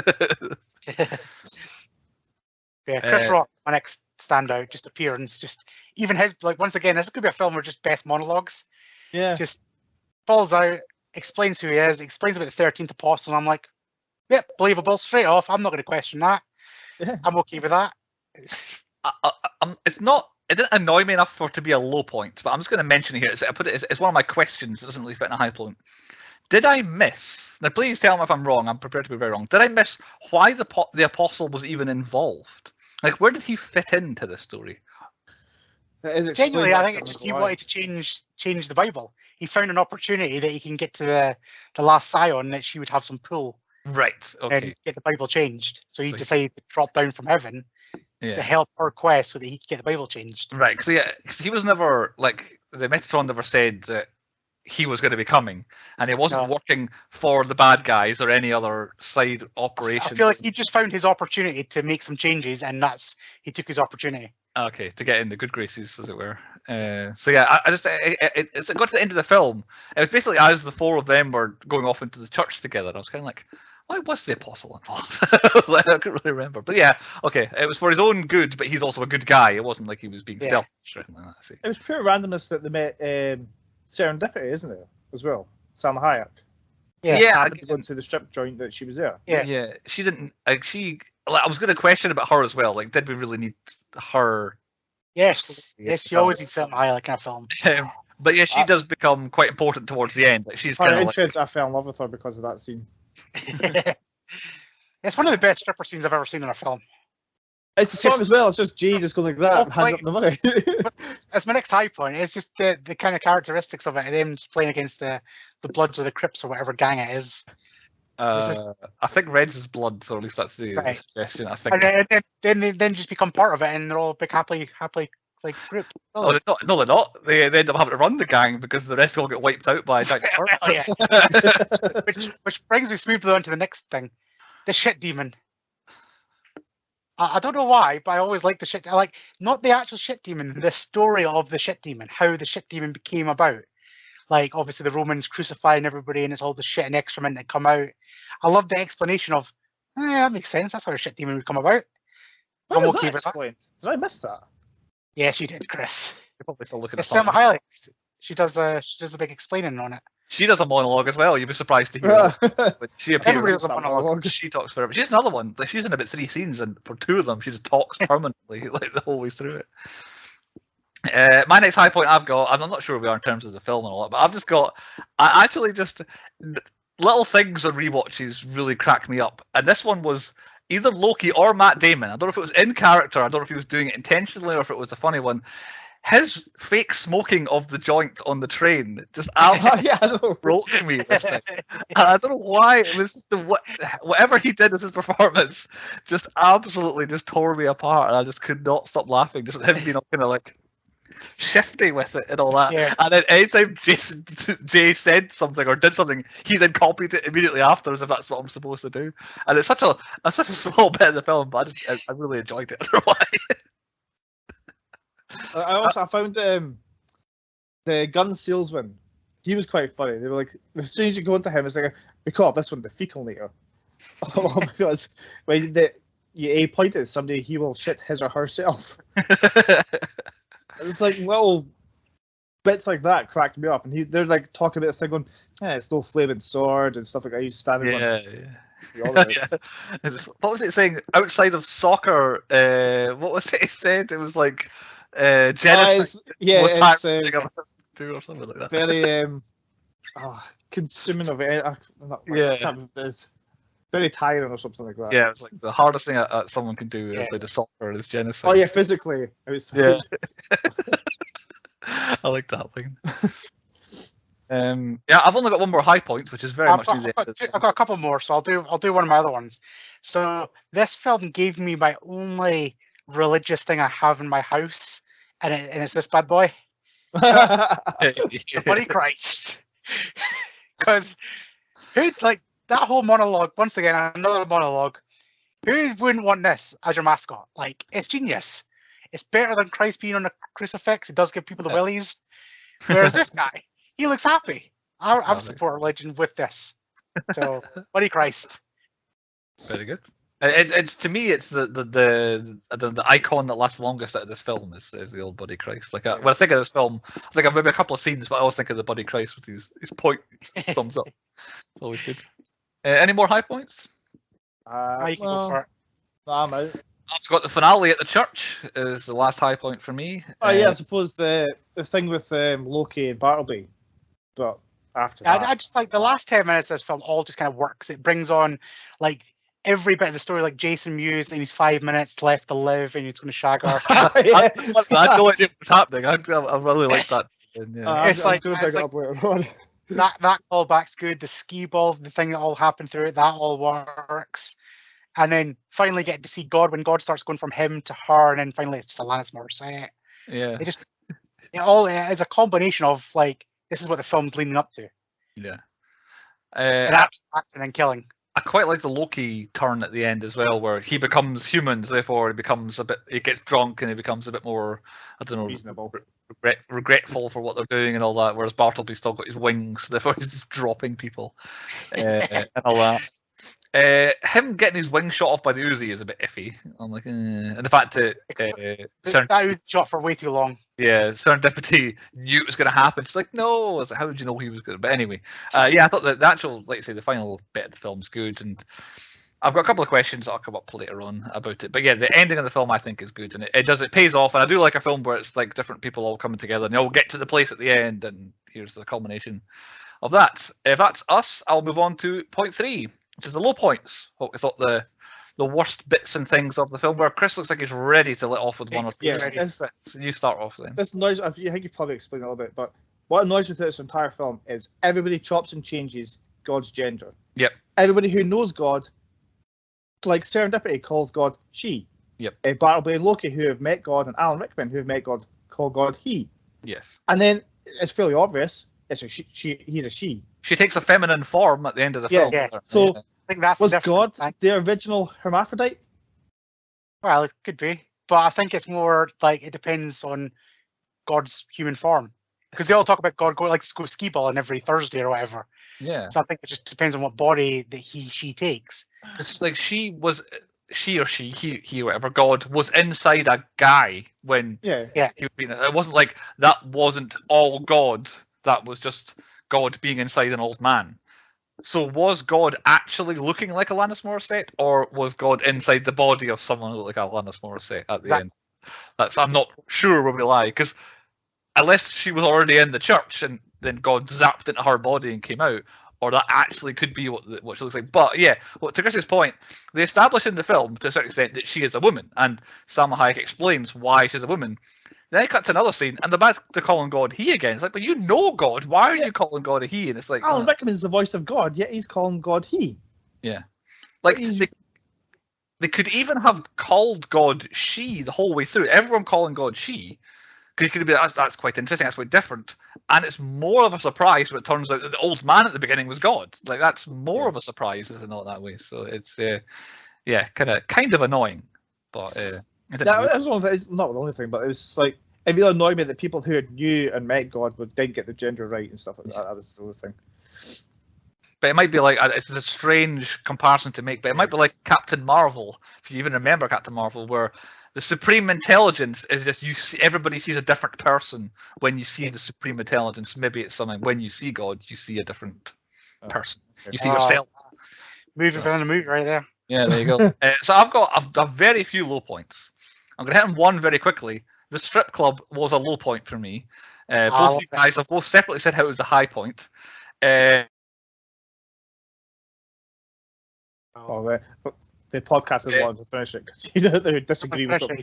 Chris Rock's my next standout. Just appearance. Just even his like once again, this could be a film where just best monologues. Yeah. Just falls out, explains who he is, explains about the 13th Apostle. And I'm like, yep, believable straight off. I'm not going to question that. Yeah. I'm okay with that. It's not. It didn't annoy me enough for it to be a low point, but I'm just going to mention it here. It's one of my questions. It doesn't really fit in a high point. Did I miss? Now, please tell me if I'm wrong. I'm prepared to be very wrong. Did I miss why the apostle was even involved? Like, where did he fit into the story? Genuinely, I think it's just he wanted to change the Bible. He found an opportunity that he can get to the last scion that she would have some pull. Right. Okay. And get the Bible changed. So he decided to drop down from heaven to help her quest so that he could get the Bible changed. Right. Because he was never like the Metatron never said that he was going to be coming, and he wasn't working for the bad guys or any other side operation. I feel like he just found his opportunity to make some changes, and he took his opportunity. Okay, to get in the good graces, as it were. So yeah, I just it got to the end of the film. It was basically as the four of them were going off into the church together. I was kind of like, why was the apostle involved? I couldn't really remember. But yeah, okay, it was for his own good, but he's also a good guy. It wasn't like he was being selfish or anything like that. It was pure randomness that they met serendipity, isn't it? As well, Salma Hayek. Yeah, I didn't go into the strip joint that she was there. Yeah, she didn't. Like, I was going to question about her as well. Like, did we really need her? Yes, you always need Salma Hayek in a film. But yeah, she does become quite important towards the end. Like, she's kind of like... I fell in love with her because of that scene. It's one of the best stripper scenes I've ever seen in a film. It's the song as well. It's just G just going like that, hands up the money. That's my next high point. It's just the kind of characteristics of it, and them just playing against the Bloods or the Crips or whatever gang it is. I think Reds is Bloods, or at least that's the suggestion. I think. And then just become part of it, and they're all a big happy like group. Oh, no, they're not. They end up having to run the gang because the rest all get wiped out by a giant shark. which brings me smoothly on to the next thing, the shit demon. I don't know why, but I always like the shit. I like not the actual shit demon, the story of the shit demon, how the shit demon became about. Like obviously the Romans crucifying everybody, and it's all the shit and excrement that come out. I love the explanation of, that makes sense. That's how a shit demon would come about. I'm okay with that. Did I miss that? Yes, you did, Chris. You're probably still looking at Salma Hayek. She does a big explaining on it. She does a monologue as well. You'd be surprised to hear. But she Everybody appears. does a monologue. She talks forever. She's another one. Like, she's in about 3 scenes, and for 2 of them, she just talks permanently, like the whole way through it. My next high point I've got, I'm not sure where we are in terms of the film and all that, but I've just got, I actually just, little things on rewatches really crack me up. And this one was either Loki or Matt Damon. I don't know if it was in character, I don't know if he was doing it intentionally or if it was a funny one. His fake smoking of the joint on the train just absolutely broke me with it. And I don't know why. It was just whatever he did as his performance just absolutely just tore me apart, and I just could not stop laughing. Just him being kind of like shifty with it and all that. Yeah. And then anytime Jay said something or did something, he then copied it immediately after, as if that's what I'm supposed to do. And it's such a small bit of the film, but I really enjoyed it. I don't know why. I found the gun salesman. He was quite funny. They were like, as soon as you go into him, it's like, we call this one the fecal nature. Because when you point at somebody, he will shit his or herself. It's like little bits like that cracked me up, and they're like talking about this thing, going, it's no flaming sword and stuff like that. He's standing What was it saying? Outside of soccer, what was it said? It was like genocide. It's or something like that. Very consuming of it. It's very tiring or something like that. Yeah, it's like the hardest thing someone can do outside of soccer is genocide. Oh yeah, physically. Yeah. I like that thing. I've only got one more high point, which is I've got a couple more, so I'll do one of my other ones. So this film gave me my only religious thing I have in my house, and it's this bad boy, the Bloody Christ. Because who'd like that whole monologue? Once again, another monologue. Who wouldn't want this as your mascot? Like, it's genius. It's better than Christ being on a crucifix. It does give people the willies. Whereas this guy, he looks happy. I would support religion with this. So, Bloody Christ. Very good. It's to me, it's the icon that lasts longest out of this film is the old Bloody Christ. Like when I think of this film, I think of maybe a couple of scenes, but I always think of the Bloody Christ with his point thumbs up. It's always good. Any more high points? You can go for it. I'm out. I've got the finale at the church is the last high point for me. I suppose the thing with Loki and Bartleby, but after that, I just like the last 10 minutes of this film all just kind of works. It brings on like every bit of the story, like Jason Mewes, and he's 5 minutes left to live, and he's going to shag her. I had no idea what was happening. I really like that. It's like that callback's good. The skee ball, the thing that all happened through it, that all works. And then finally get to see God when God starts going from him to her, and then finally it's just Alanis Morissette. Yeah. It's a combination of like this is what the film's leading up to. Yeah. And action and killing. I quite like the Loki turn at the end as well, where he becomes human, therefore he gets drunk and he becomes a bit more, I don't know, reasonable, regretful for what they're doing and all that. Whereas Bartleby's still got his wings, therefore he's just dropping people and all that. Him getting his wing shot off by the Uzi is a bit iffy. I'm like, and the fact that that shot for way too long. Yeah, Serendipity knew it was going to happen. She's like, no. I was like, how did you know he was going to? But anyway, I thought that the actual, like I say, the final bit of the film's good, and I've got a couple of questions that'll come up later on about it. But yeah, the ending of the film I think is good, and it pays off. And I do like a film where it's like different people all coming together, and they all get to the place at the end, and here's the culmination of that. If that's us, I'll move on to point 3. Which is the low points. What we thought the worst bits and things of the film, where Chris looks like he's ready to let off with one or two. So you start off then. This annoys. I think you probably explained it a little bit, but what annoys me with this entire film is everybody chops and changes God's gender. Yep. Everybody who knows God, like Serendipity, calls God she. Yep. Bartleby and Loki, who have met God, and Alan Rickman, who have met God, call God he. Yes. And then it's fairly obvious. It's a she. He's a she. She takes a feminine form at the end of the film. Yes. So I think that's was God the original hermaphrodite? Well, it could be, but I think it's more like it depends on God's human form, because they all talk about God going like go skee balling every Thursday or whatever. Yeah. So I think it just depends on what body that she takes. It's like he whatever God was inside a guy when he was being. It wasn't like that wasn't all God. That was just God being inside an old man. So was God actually looking like Alanis Morissette, or was God inside the body of someone who looked like Alanis Morissette at the end? I'm not sure where we lie, because unless she was already in the church and then God zapped into her body and came out, or that actually could be what she looks like. But yeah, well, to Chris's point, they establish in the film to a certain extent that she is a woman, and Salma Hayek explains why she's a woman. Then I cut to another scene, and they're back to calling God he again. It's like, but you know God. Why are you calling God a he? And it's like, Alan Rickman is the voice of God, yet he's calling God he. Yeah, like they could even have called God she the whole way through. Everyone calling God she. Because you could be that's quite interesting. That's quite different, and it's more of a surprise when it turns out that the old man at the beginning was God. Like that's more of a surprise, is it not that way? So it's kind of annoying, but. That's not the only thing, but it was like it really annoyed me that people who knew and met God didn't get the gender right and stuff like that. That was the only thing. But it might be like it's a strange comparison to make, but it might be like Captain Marvel, if you even remember Captain Marvel, where the Supreme Intelligence is just everybody sees a different person when you see the Supreme Intelligence. Maybe it's something when you see God, you see a different person. You see yourself. Movie within the movie right there. Yeah, there you go. So I've very few low points. I'm going to hit on one very quickly. The strip club was a low point for me. Both you guys have both separately said how it was a high point. The podcast is wanting to finish it because they disagree with them.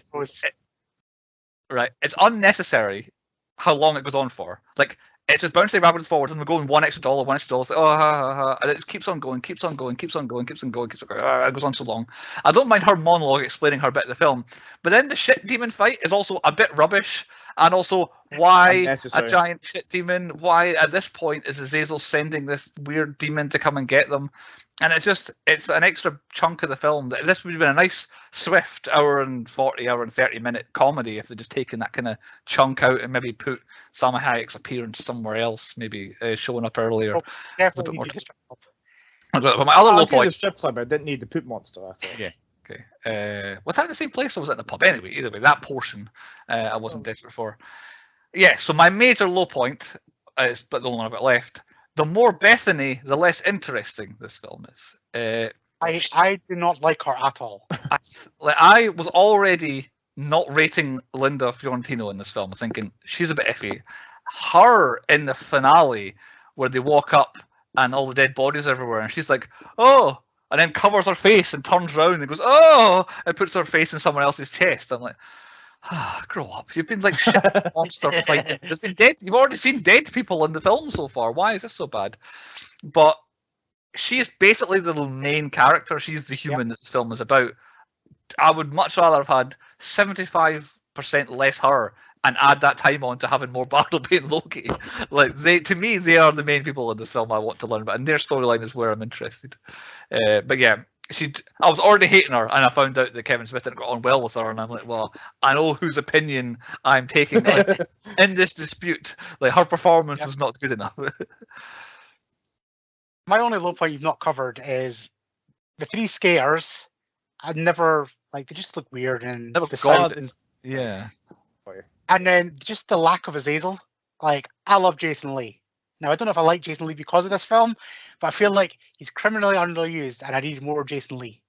Right. It's unnecessary how long it goes on for. Like, it's just bouncing backwards and forwards, and we're going $1 extra, $1 extra. It's like, and it just keeps on going. It goes on so long. I don't mind her monologue explaining her bit of the film, but then the shit demon fight is also a bit rubbish, and also why a giant shit demon? Why at this point is Azazel sending this weird demon to come and get them? And it's an extra chunk of the film. This would have been a nice, swift hour and 30-minute comedy if they'd just taken that kind of chunk out and maybe put Salma Hayek's appearance somewhere else, maybe showing up earlier. Oh, definitely need But my other low point. The strip club, I didn't need the poop monster. I thought. Yeah. Okay. Was that the same place or was it in the pub? Anyway, either way, that portion I wasn't desperate for. Yeah. So my major low point is, but the only one I've got left. The more Bethany, the less interesting this film is. I do not like her at all. I was already not rating Linda Fiorentino in this film, thinking she's a bit iffy. Her in the finale, where they walk up and all the dead bodies everywhere, and she's like, "Oh," and then covers her face and turns around and goes, "Oh," and puts her face in someone else's chest. I'm like, grow up. You've been like shit monster fighting. There's been dead. You've already seen dead people in the film so far. Why is this so bad? But she is basically the main character. She's the human that this film is about. I would much rather have had 75% less her and add that time on to having more Bartleby and Loki. Like to me, they are the main people in this film I want to learn about, and their storyline is where I'm interested. But yeah. I was already hating her, and I found out that Kevin Smith didn't get on well with her, and I'm like, well, I know whose opinion I'm taking in this dispute. Like, her performance was not good enough. My only low point you've not covered is the three skaters. I never they just look weird and yeah. And then just the lack of Azazel. Like, I love Jason Lee. Now, I don't know if I like Jason Lee because of this film, but I feel like he's criminally underused, and I need more Jason Lee.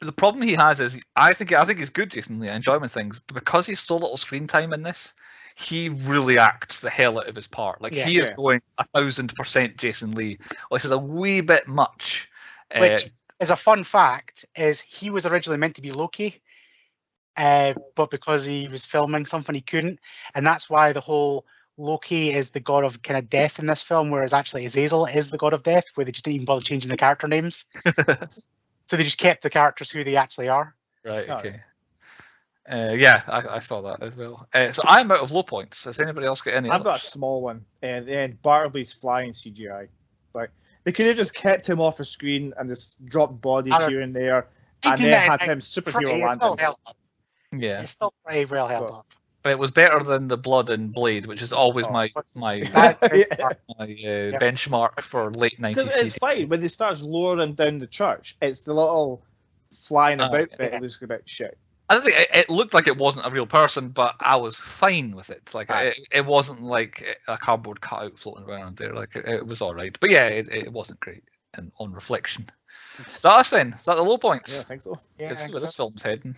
The problem he has is I think he's good, Jason Lee. I enjoy him in things, but because he's so little screen time in this, he really acts the hell out of his part. Like he is going 1000% Jason Lee, which is a wee bit much. Which is a fun fact: is he was originally meant to be Loki, but because he was filming something, he couldn't, and that's why the whole Loki is the god of kind of death in this film, whereas actually Azazel is the god of death, where they just didn't even bother changing the character names. So they just kept the characters who they actually are. Right, okay. Yeah, I saw that as well. So I'm out of low points. Has anybody else got any? I've got a small one. And Bartleby's flying CGI. Like, they could have just kept him off the screen and just dropped bodies here and there, and then had him superhero landing. Yeah. It's still pretty well held up. But it was better than the Blood and Blade, which is always my benchmark for late 90s. Because it's fine when they start lowering down the church. It's the little flying about bit. It was a bit shit. I don't think it looked like it wasn't a real person, but I was fine with it. Like it wasn't like a cardboard cutout floating around there. Like it was all right, but yeah, it wasn't great. And on reflection, is that us then? Is that the low points? Yeah, I think so. Yeah, Let's see where this film's heading.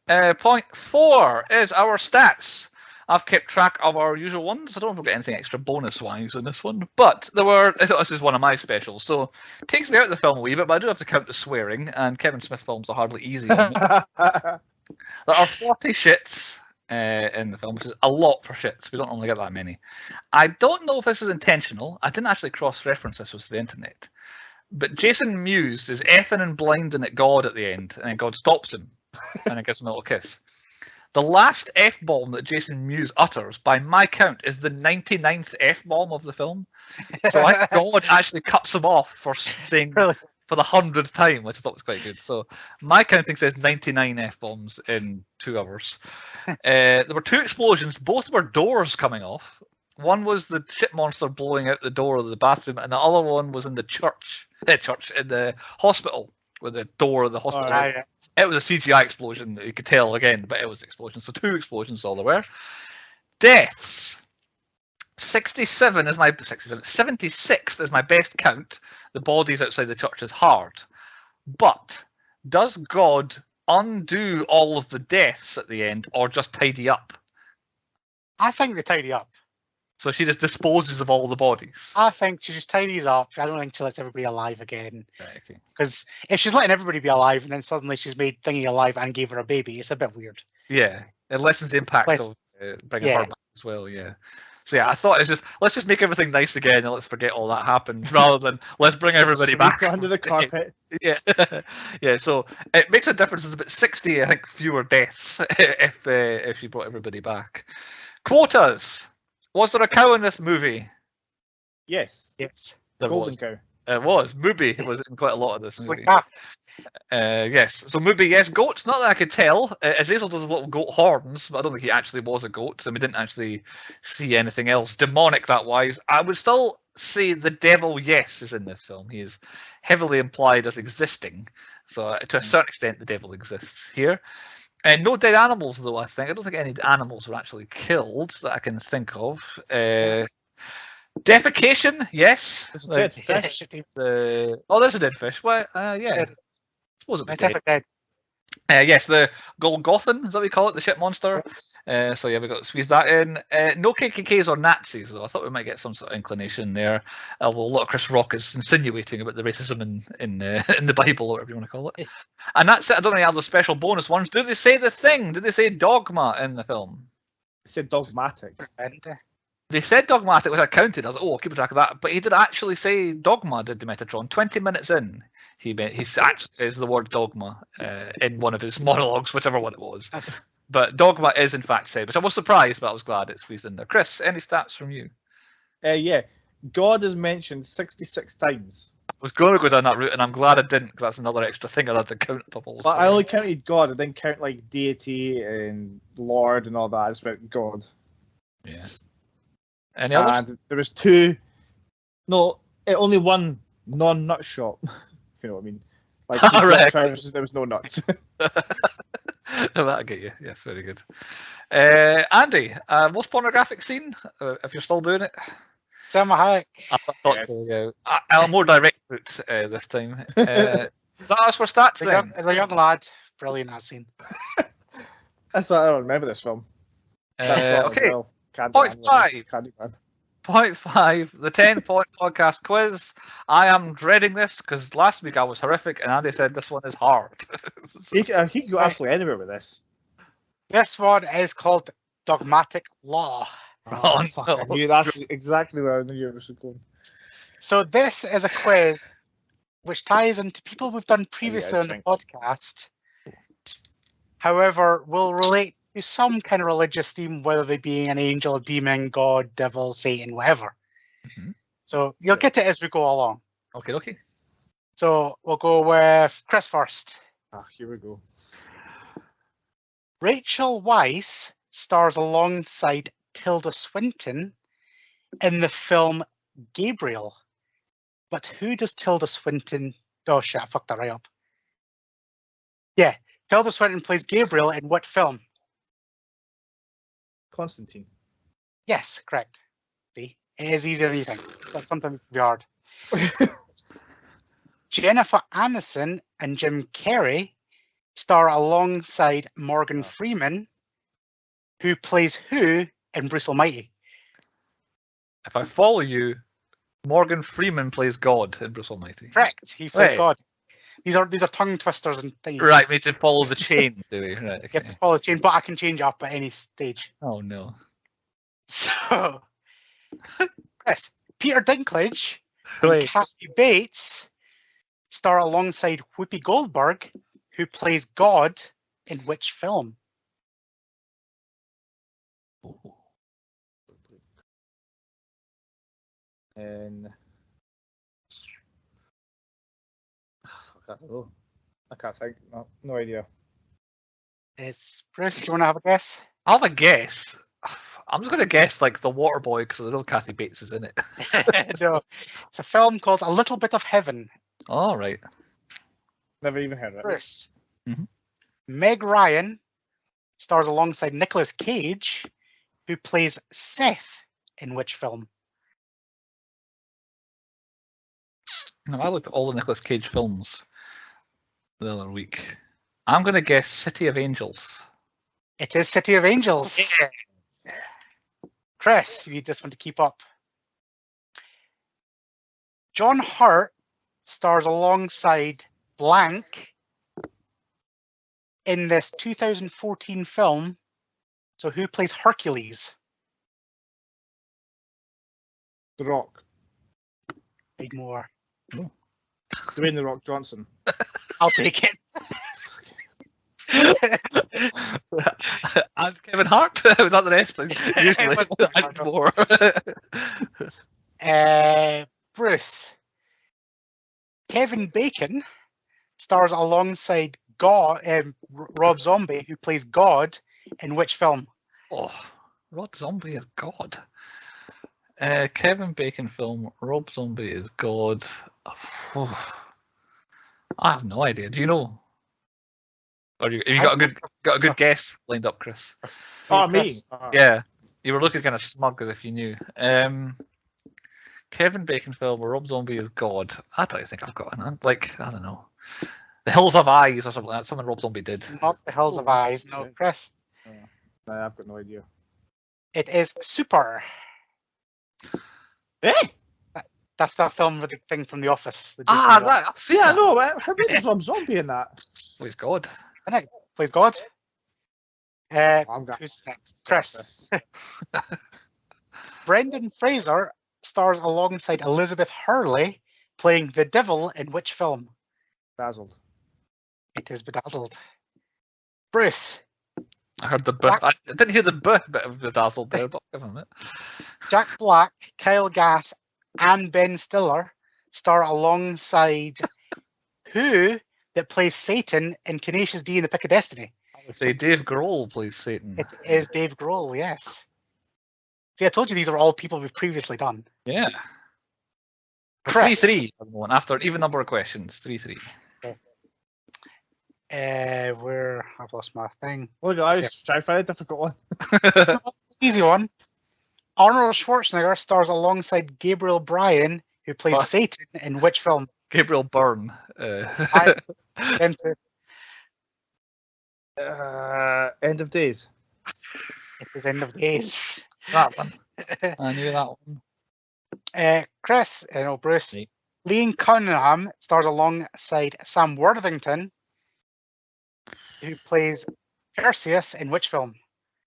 Point 4 is our stats. I've kept track of our usual ones. I don't know if we've got anything extra bonus-wise in this one, but this is one of my specials, so it takes me out of the film a wee bit, but I do have to count the swearing, and Kevin Smith films are hardly easy on me. There are 40 shits in the film, which is a lot for shits. We don't normally get that many. I don't know if this is intentional. I didn't actually cross-reference this with the internet, but Jason Mewes is effing and blinding at God at the end, and then God stops him, and then gives him a little kiss. The last F-bomb that Jason Mewes utters, by my count, is the 99th F-bomb of the film. So I think God actually cuts him off for saying Really? for the 100th time, which I thought was quite good. So my counting says 99 F-bombs in 2 hours. There were 2 explosions. Both were doors coming off. One was the ship monster blowing out the door of the bathroom, and the other one was in the in the hospital, where the door of the hospital. Yeah. It was a CGI explosion, you could tell again, but it was an explosion. So 2 explosions all there were. Deaths. 76 is my best count. The bodies outside the church is hard. But does God undo all of the deaths at the end, or just tidy up? I think they tidy up. So she just disposes of all the bodies. I think she just tidies up. I don't think she lets everybody alive again. Right, okay. Because if she's letting everybody be alive and then suddenly she's made Thingy alive and gave her a baby, it's a bit weird. Yeah, it lessens the impact of bringing her back as well. Yeah. So yeah, I thought it's just let's just make everything nice again and let's forget all that happened, rather than let's bring everybody back under the carpet. Yeah, yeah. So it makes a difference. There's about 60, I think, fewer deaths if you brought everybody back. Quotas. Was there a cow in this movie? Yes. Yes. There Golden was. cow. It was. Mubi was in quite a lot of this movie. Like Yes. So Mubi, yes. Goats, not that I could tell. Azazel does have little goat horns, but I don't think he actually was a goat, and we didn't actually see anything else demonic that wise. I would still say the devil, yes, is in this film. He is heavily implied as existing. So to a certain extent, the devil exists here. And no dead animals, though, I think. I don't think any animals were actually killed that I can think of. Defecation, yes. There's a dead fish. Oh, there's a dead fish. Well, yeah. I suppose it was dead. Yes, the Golgothan, is that what we call it? The ship monster. So yeah, we got to squeeze that in. No KKKs or Nazis, though. I thought we might get some sort of inclination there. Although a lot of Chris Rock is insinuating about the racism in the Bible, or whatever you want to call it. And that's it. I don't know any other special bonus ones. Did they say the thing? Did they say dogma in the film? It said dogmatic. They said dogmatic, which I counted. I was like, oh, I'll keep track of that. But he did actually say dogma, did the Metatron. 20 minutes in, he actually says the word dogma in one of his monologues, whichever one it was. But dogma is in fact said, which I was surprised, but I was glad it squeezed in there. Chris, any stats from you? Yeah. God is mentioned 66 times. I was going to go down that route, and I'm glad I didn't, because that's another extra thing I had to count up also. But I only counted God. I didn't count like deity and Lord and all that. I just went God. Yeah. Any others? And there was 2. No, only one non-nut shot. If you know what I mean. Like there was no nuts. No, that'll get you. Yes, very good. Andy, most pornographic scene, if you're still doing it? Selma Hayek. I thought so, yeah. A more direct route this time. Is that us for stats then? As a young lad, brilliant that scene. That's why I don't remember this film. Okay. Well. Point 5. Point 5. The 10-point podcast quiz. I am dreading this because last week I was horrific, and Andy said this one is hard. He can go absolutely anywhere with this. This one is called Dogmatic Law. Oh, fuck, I knew that's exactly where I knew you were going. So this is a quiz which ties into people we've done previously on the podcast. However, will relate to some kind of religious theme, whether they be an angel, demon, God, devil, Satan, whatever. Mm-hmm. So you'll get it as we go along. Okay. So we'll go with Chris first. Here we go. Rachel Weisz stars alongside Tilda Swinton in the film Gabriel. But who does Tilda Swinton... Oh shit, I fucked that right up. Yeah, Tilda Swinton plays Gabriel in what film? Constantine. Yes, correct. See, it is easier than you think, but sometimes it can be hard. Jennifer Aniston and Jim Carrey star alongside Morgan Freeman, who plays who in Bruce Almighty? If I follow you, Morgan Freeman plays God in Bruce Almighty. Correct. He plays Right. God. These are tongue twisters and things. Right, we need to follow the chain, do we? Right, You have okay. to follow the chain, but I can change up at any stage. Oh no. So, Chris, Peter Dinklage Wait. and Kathy Bates star alongside Whoopi Goldberg, who plays God in which film? And I don't know. I can't think. No idea. It's Bruce. Do you want to have a guess? I'll have a guess. I'm just going to guess like The Waterboy because I know Kathy Bates is in it. No, it's a film called A Little Bit of Heaven. All right. Never even heard of it. Bruce. Mhm. Meg Ryan stars alongside Nicolas Cage, who plays Seth in which film? Now, I looked at all the Nicolas Cage films the other week. I'm going to guess City of Angels. It is City of Angels. Chris, you need this one to keep up. John Hurt stars alongside blank in this 2014 film. So who plays Hercules? The Rock. Need more. Dwayne The Rock Johnson. I'll take it. And Kevin Hart. Was that the rest? Usually, It was Kevin and Hart. more. Bruce. Kevin Bacon stars alongside God, Rob Zombie, who plays God in which film? Oh, Rob Zombie is God. Kevin Bacon film. Rob Zombie is God. I have no idea. Do you know? Or have you got a good guess lined up, Chris? Oh, me. Chris. Yeah, you were looking kind of smug as if you knew. Kevin Bacon film where Rob Zombie is God. I don't think I've got an like. I don't know. The Hills Have Eyes or something like that. Something Rob Zombie did. Not The Hills of Oh, that's Eyes. No, interesting. Chris. Nah, I've got no idea. It is Super. Eh? That's that film with the thing from The Office. The Ah, Disney one. I've seen Yeah, I that. know. How big is Rob Zombie in that? Please God. Isn't it? Plays God. I'm gonna Who's next? Chris. this. Brendan Fraser stars alongside Elizabeth Hurley, playing the devil in which film? Dazzled. It is Bedazzled. Bruce. I heard the B. I didn't hear the B bit of the dazzled there, but give him it. Jack Black, Kyle Gass, and Ben Stiller star alongside who that plays Satan in Tenacious D and the Pick of Destiny? I would say Dave Grohl plays Satan. It is Dave Grohl, yes. See, I told you these are all people we've previously done. Yeah. Chris. 3-3 at the moment, after even number of questions. 3-3. I've lost my thing. Look, I was trying to find a difficult one. Easy one. Arnold Schwarzenegger stars alongside Gabriel Bryan, who plays What? Satan in which film? Gabriel Byrne. Them two. End of Days. It is End of Days. That one. I knew that one. Chris, Bruce. Me. Liam Cunningham stars alongside Sam Worthington, who plays Perseus in which film?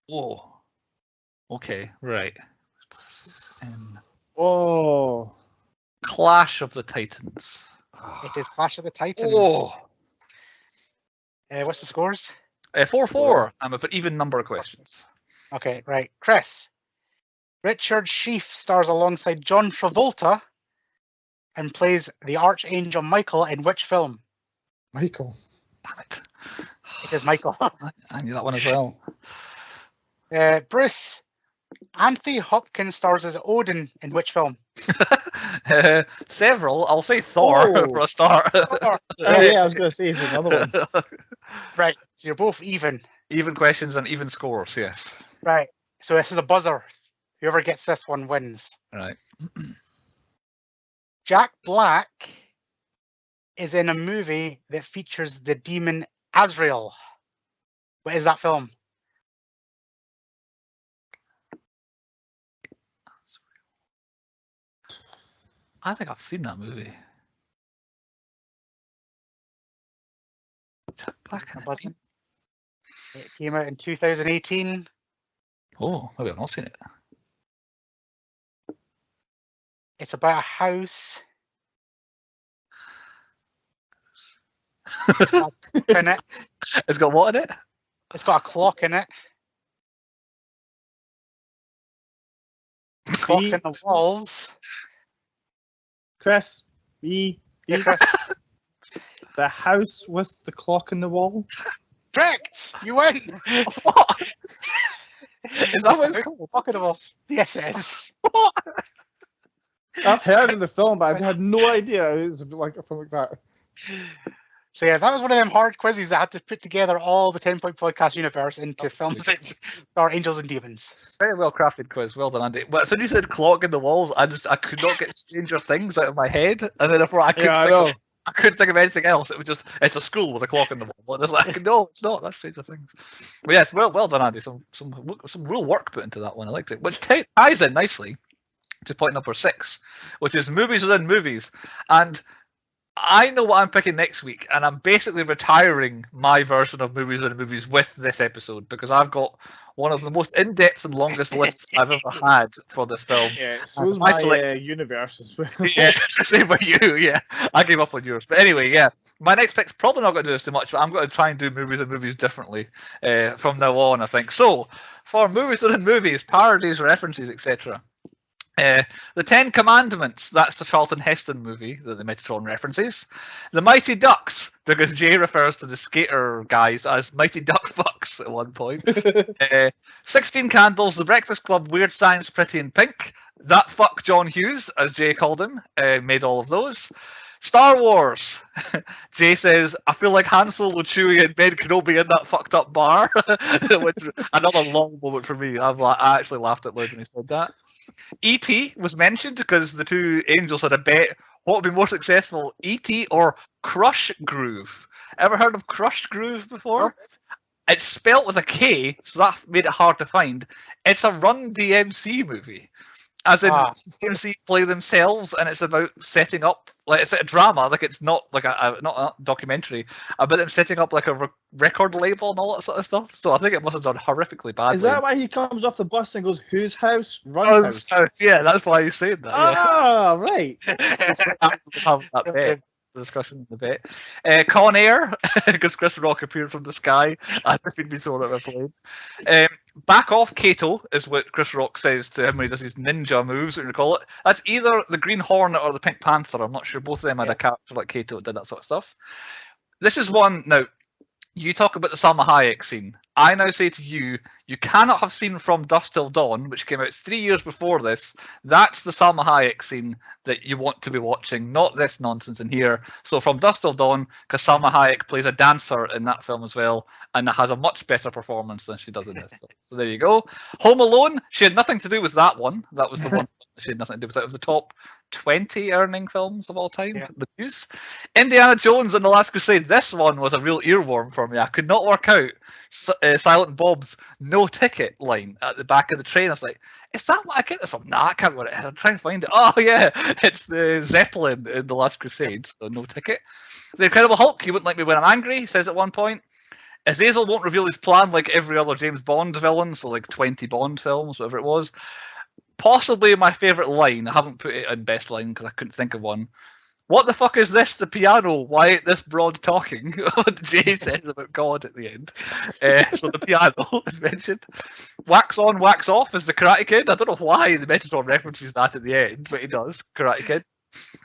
Whoa. Okay, right. Oh. Clash of the Titans. It is Clash of the Titans. Oh. What's the scores? 4-4. I'm for even number of questions. Okay, right. Chris. Richard Schiff stars alongside John Travolta and plays the Archangel Michael in which film? Michael. Damn it. It is Michael. I knew that one as well. Bruce. Anthony Hopkins stars as Odin in which film? Several. I'll say Thor for a start. Thor. Yeah, I was going to say it's another one. Right, so you're both even. Even questions and even scores, yes. Right, so this is a buzzer. Whoever gets this one wins. Right. Jack Black is in a movie that features the demon Azrael. What is that film? I think I've seen that movie. Jack Black. It came out in 2018. Oh, maybe I've not seen it. It's about a house. It's got a clock in it. It's got what in it? It's got a clock in it. Clocks in the walls. Chris, Yeah, Chris. the house with the clock in the wall. Correct. You win. What? Is that what it's called? Clock in the walls. Yes, it is. What? I've heard of the film, but I had no idea it was like a film like that. So yeah, that was one of them hard quizzes that had to put together all the 10-point podcast universe into films that are Angels and Demons. Very well crafted quiz. Well done, Andy. But as soon as you said clock in the walls, I could not get Stranger Things out of my head, and then I couldn't think of anything else. It was just, it's a school with a clock in the wall. And it's like, no, it's not. That's Stranger Things. But yes, well done, Andy. Some real work put into that one. I liked it, which ties in nicely to point number 6, which is movies within movies. And I know what I'm picking next week, and I'm basically retiring my version of movies within movies with this episode, because I've got one of the most in-depth and longest lists I've ever had for this film. Yeah, so was my universe as well. Yeah, same with you, yeah. I gave up on yours. But anyway, yeah. My next pick's probably not going to do this too much, but I'm going to try and do movies and movies differently from now on, I think. So, for movies within movies, parodies, references, etc. The 10 Commandments, that's the Charlton Heston movie that the Metatron references. The Mighty Ducks, because Jay refers to the skater guys as Mighty Duck Fucks at one point. 16 Candles, The Breakfast Club, Weird Science, Pretty in Pink. That Fuck John Hughes, as Jay called him, made all of those. Star Wars. Jay says, I feel like Han Solo, Chewie, and Ben Kenobi in that fucked up bar. Which, another long moment for me. I actually laughed out loud when he said that. E.T. was mentioned because the two angels had a bet what would be more successful, E.T. or Crush Groove. Ever heard of Crush Groove before? It's spelt with a K, so that made it hard to find. It's a Run DMC movie. As in, DMC play themselves, and it's about setting up, like, it's a drama, like it's not like not a documentary, about them setting up like a record label and all that sort of stuff. So I think it must have done horrifically badly. Is that why he comes off the bus and goes, "Whose house? Run's house." Yeah, that's why he's saying that. Ah, right. Have that bet. Discussion in the bit. Con Air, because Chris Rock appeared from the sky as if he'd been thrown out of a plane. Back off, Kato, is what Chris Rock says to him when he does his ninja moves, what you call it. That's either the Green Hornet or the Pink Panther. I'm not sure. Both of them had a character like Kato that did that sort of stuff. This is one, now, you talk about the Salma Hayek scene. I now say to you, you cannot have seen From Dusk Till Dawn, which came out 3 years before this. That's the Salma Hayek scene that you want to be watching, not this nonsense in here. So From Dusk Till Dawn, because Salma Hayek plays a dancer in that film as well, and has a much better performance than she does in this. So there you go. Home Alone, she had nothing to do with that one. That was the one she had nothing to do with. It was the top 20 earning films of all time. Yeah. The news. Indiana Jones and the Last Crusade. This one was a real earworm for me. I could not work out Silent Bob's no ticket line at the back of the train. I was like, is that what I get this from? Nah, I can't remember it. I'm trying to find it. Oh yeah, it's the Zeppelin in the Last Crusade. So no ticket. The Incredible Hulk. He wouldn't like me when I'm angry. He says at one point. Azazel won't reveal his plan like every other James Bond villain. So like 20 Bond films, whatever it was. Possibly my favourite line, I haven't put it in best line because I couldn't think of one. What the fuck is this, the piano? Why ain't this broad talking? What Jay says about God at the end. So the piano is mentioned. Wax on, wax off is the Karate Kid. I don't know why the Metatron references that at the end, but he does. Karate Kid.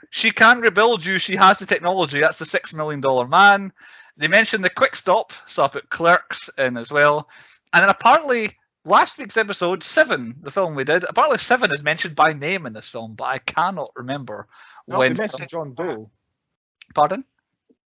She can rebuild you. She has the technology. That's the $6 million man. They mentioned the quick stop, so I put Clerks in as well. And then apparently last week's episode, 7, the film we did, apparently 7 is mentioned by name in this film, but I cannot remember No, when. We mentioned John Doe. Pardon?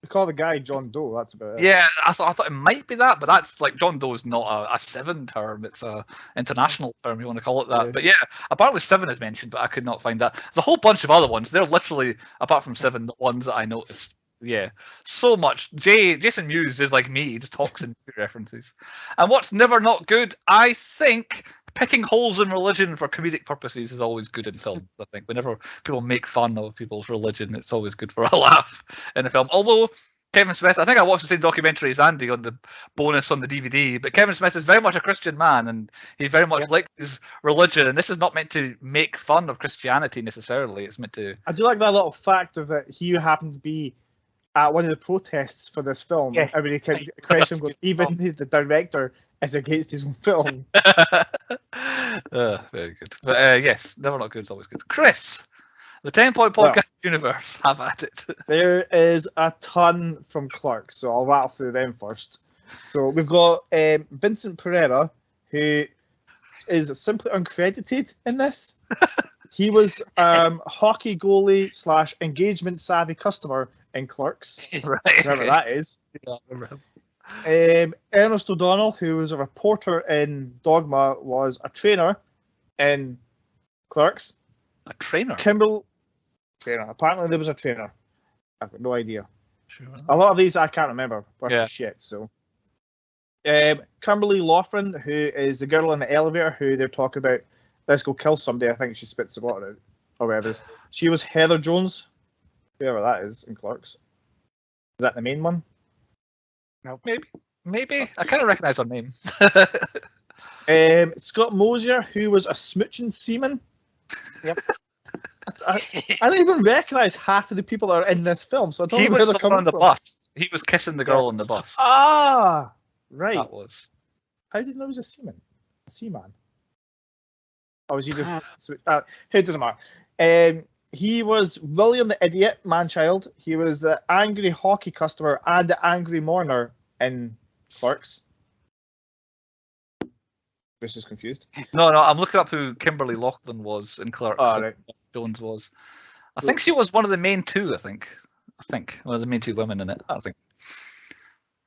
We call the guy John Doe. That's about it. Yeah, I thought it might be that, but that's like John Doe is not a 7 term. It's a international term, you want to call it that. Yeah. But yeah, apparently 7 is mentioned, but I could not find that. There's a whole bunch of other ones. They're literally, apart from 7, the ones that I noticed. Yeah, so much. Jason Mewes is like me, he just talks in references. And what's never not good, I think picking holes in religion for comedic purposes is always good in films. I think whenever people make fun of people's religion, it's always good for a laugh in a film. Although Kevin Smith, I think I watched the same documentary as Andy on the bonus on the DVD, but Kevin Smith is very much a Christian man, and he very much likes his religion, and this is not meant to make fun of Christianity necessarily. It's meant to... I do like that little fact of that he happened to be at one of the protests for this film. Yeah. Everybody can question goes, even the director is against his own film. Very good. But yes, never not good is always good. Chris, the 10-point podcast universe, have at it. There is a ton from Clerks, so I'll rattle through them first. So we've got Vincent Pereira, who is simply uncredited in this. He was hockey goalie / engagement savvy customer in Clerks, Right. whatever that is. Yeah, I remember. Ernest O'Donnell, who was a reporter in Dogma, was a trainer in Clerks. A trainer? Trainer. Apparently there was a trainer. I've got no idea. Sure. A lot of these I can't remember. Worth Yeah. of shit. So, Kimberly Loughran, who is the girl in the elevator who they're talking about. Let's go kill somebody. I think she spits the water out or whatever it is. She was Heather Jones, whoever that is in Clerks. Is that the main one? No. Maybe. I kind of recognize her name. Scott Mosier, who was a smooching seaman. Yep. I don't even recognize half of the people that are in this film, so I don't He know where was they're the one coming on the from. bus. He was kissing the girl on the bus. Ah, right. That was. How did you know he was a seaman? A seaman? Or was he just... it doesn't matter. He was William the Idiot, man-child. He was the angry hockey customer and the angry mourner in Clerks. Bruce is confused. No, I'm looking up who Kimberly Loughran was in Clerks. Oh, right. Jones was. I think she was one of the main two, I think one of the main two women in it, I think.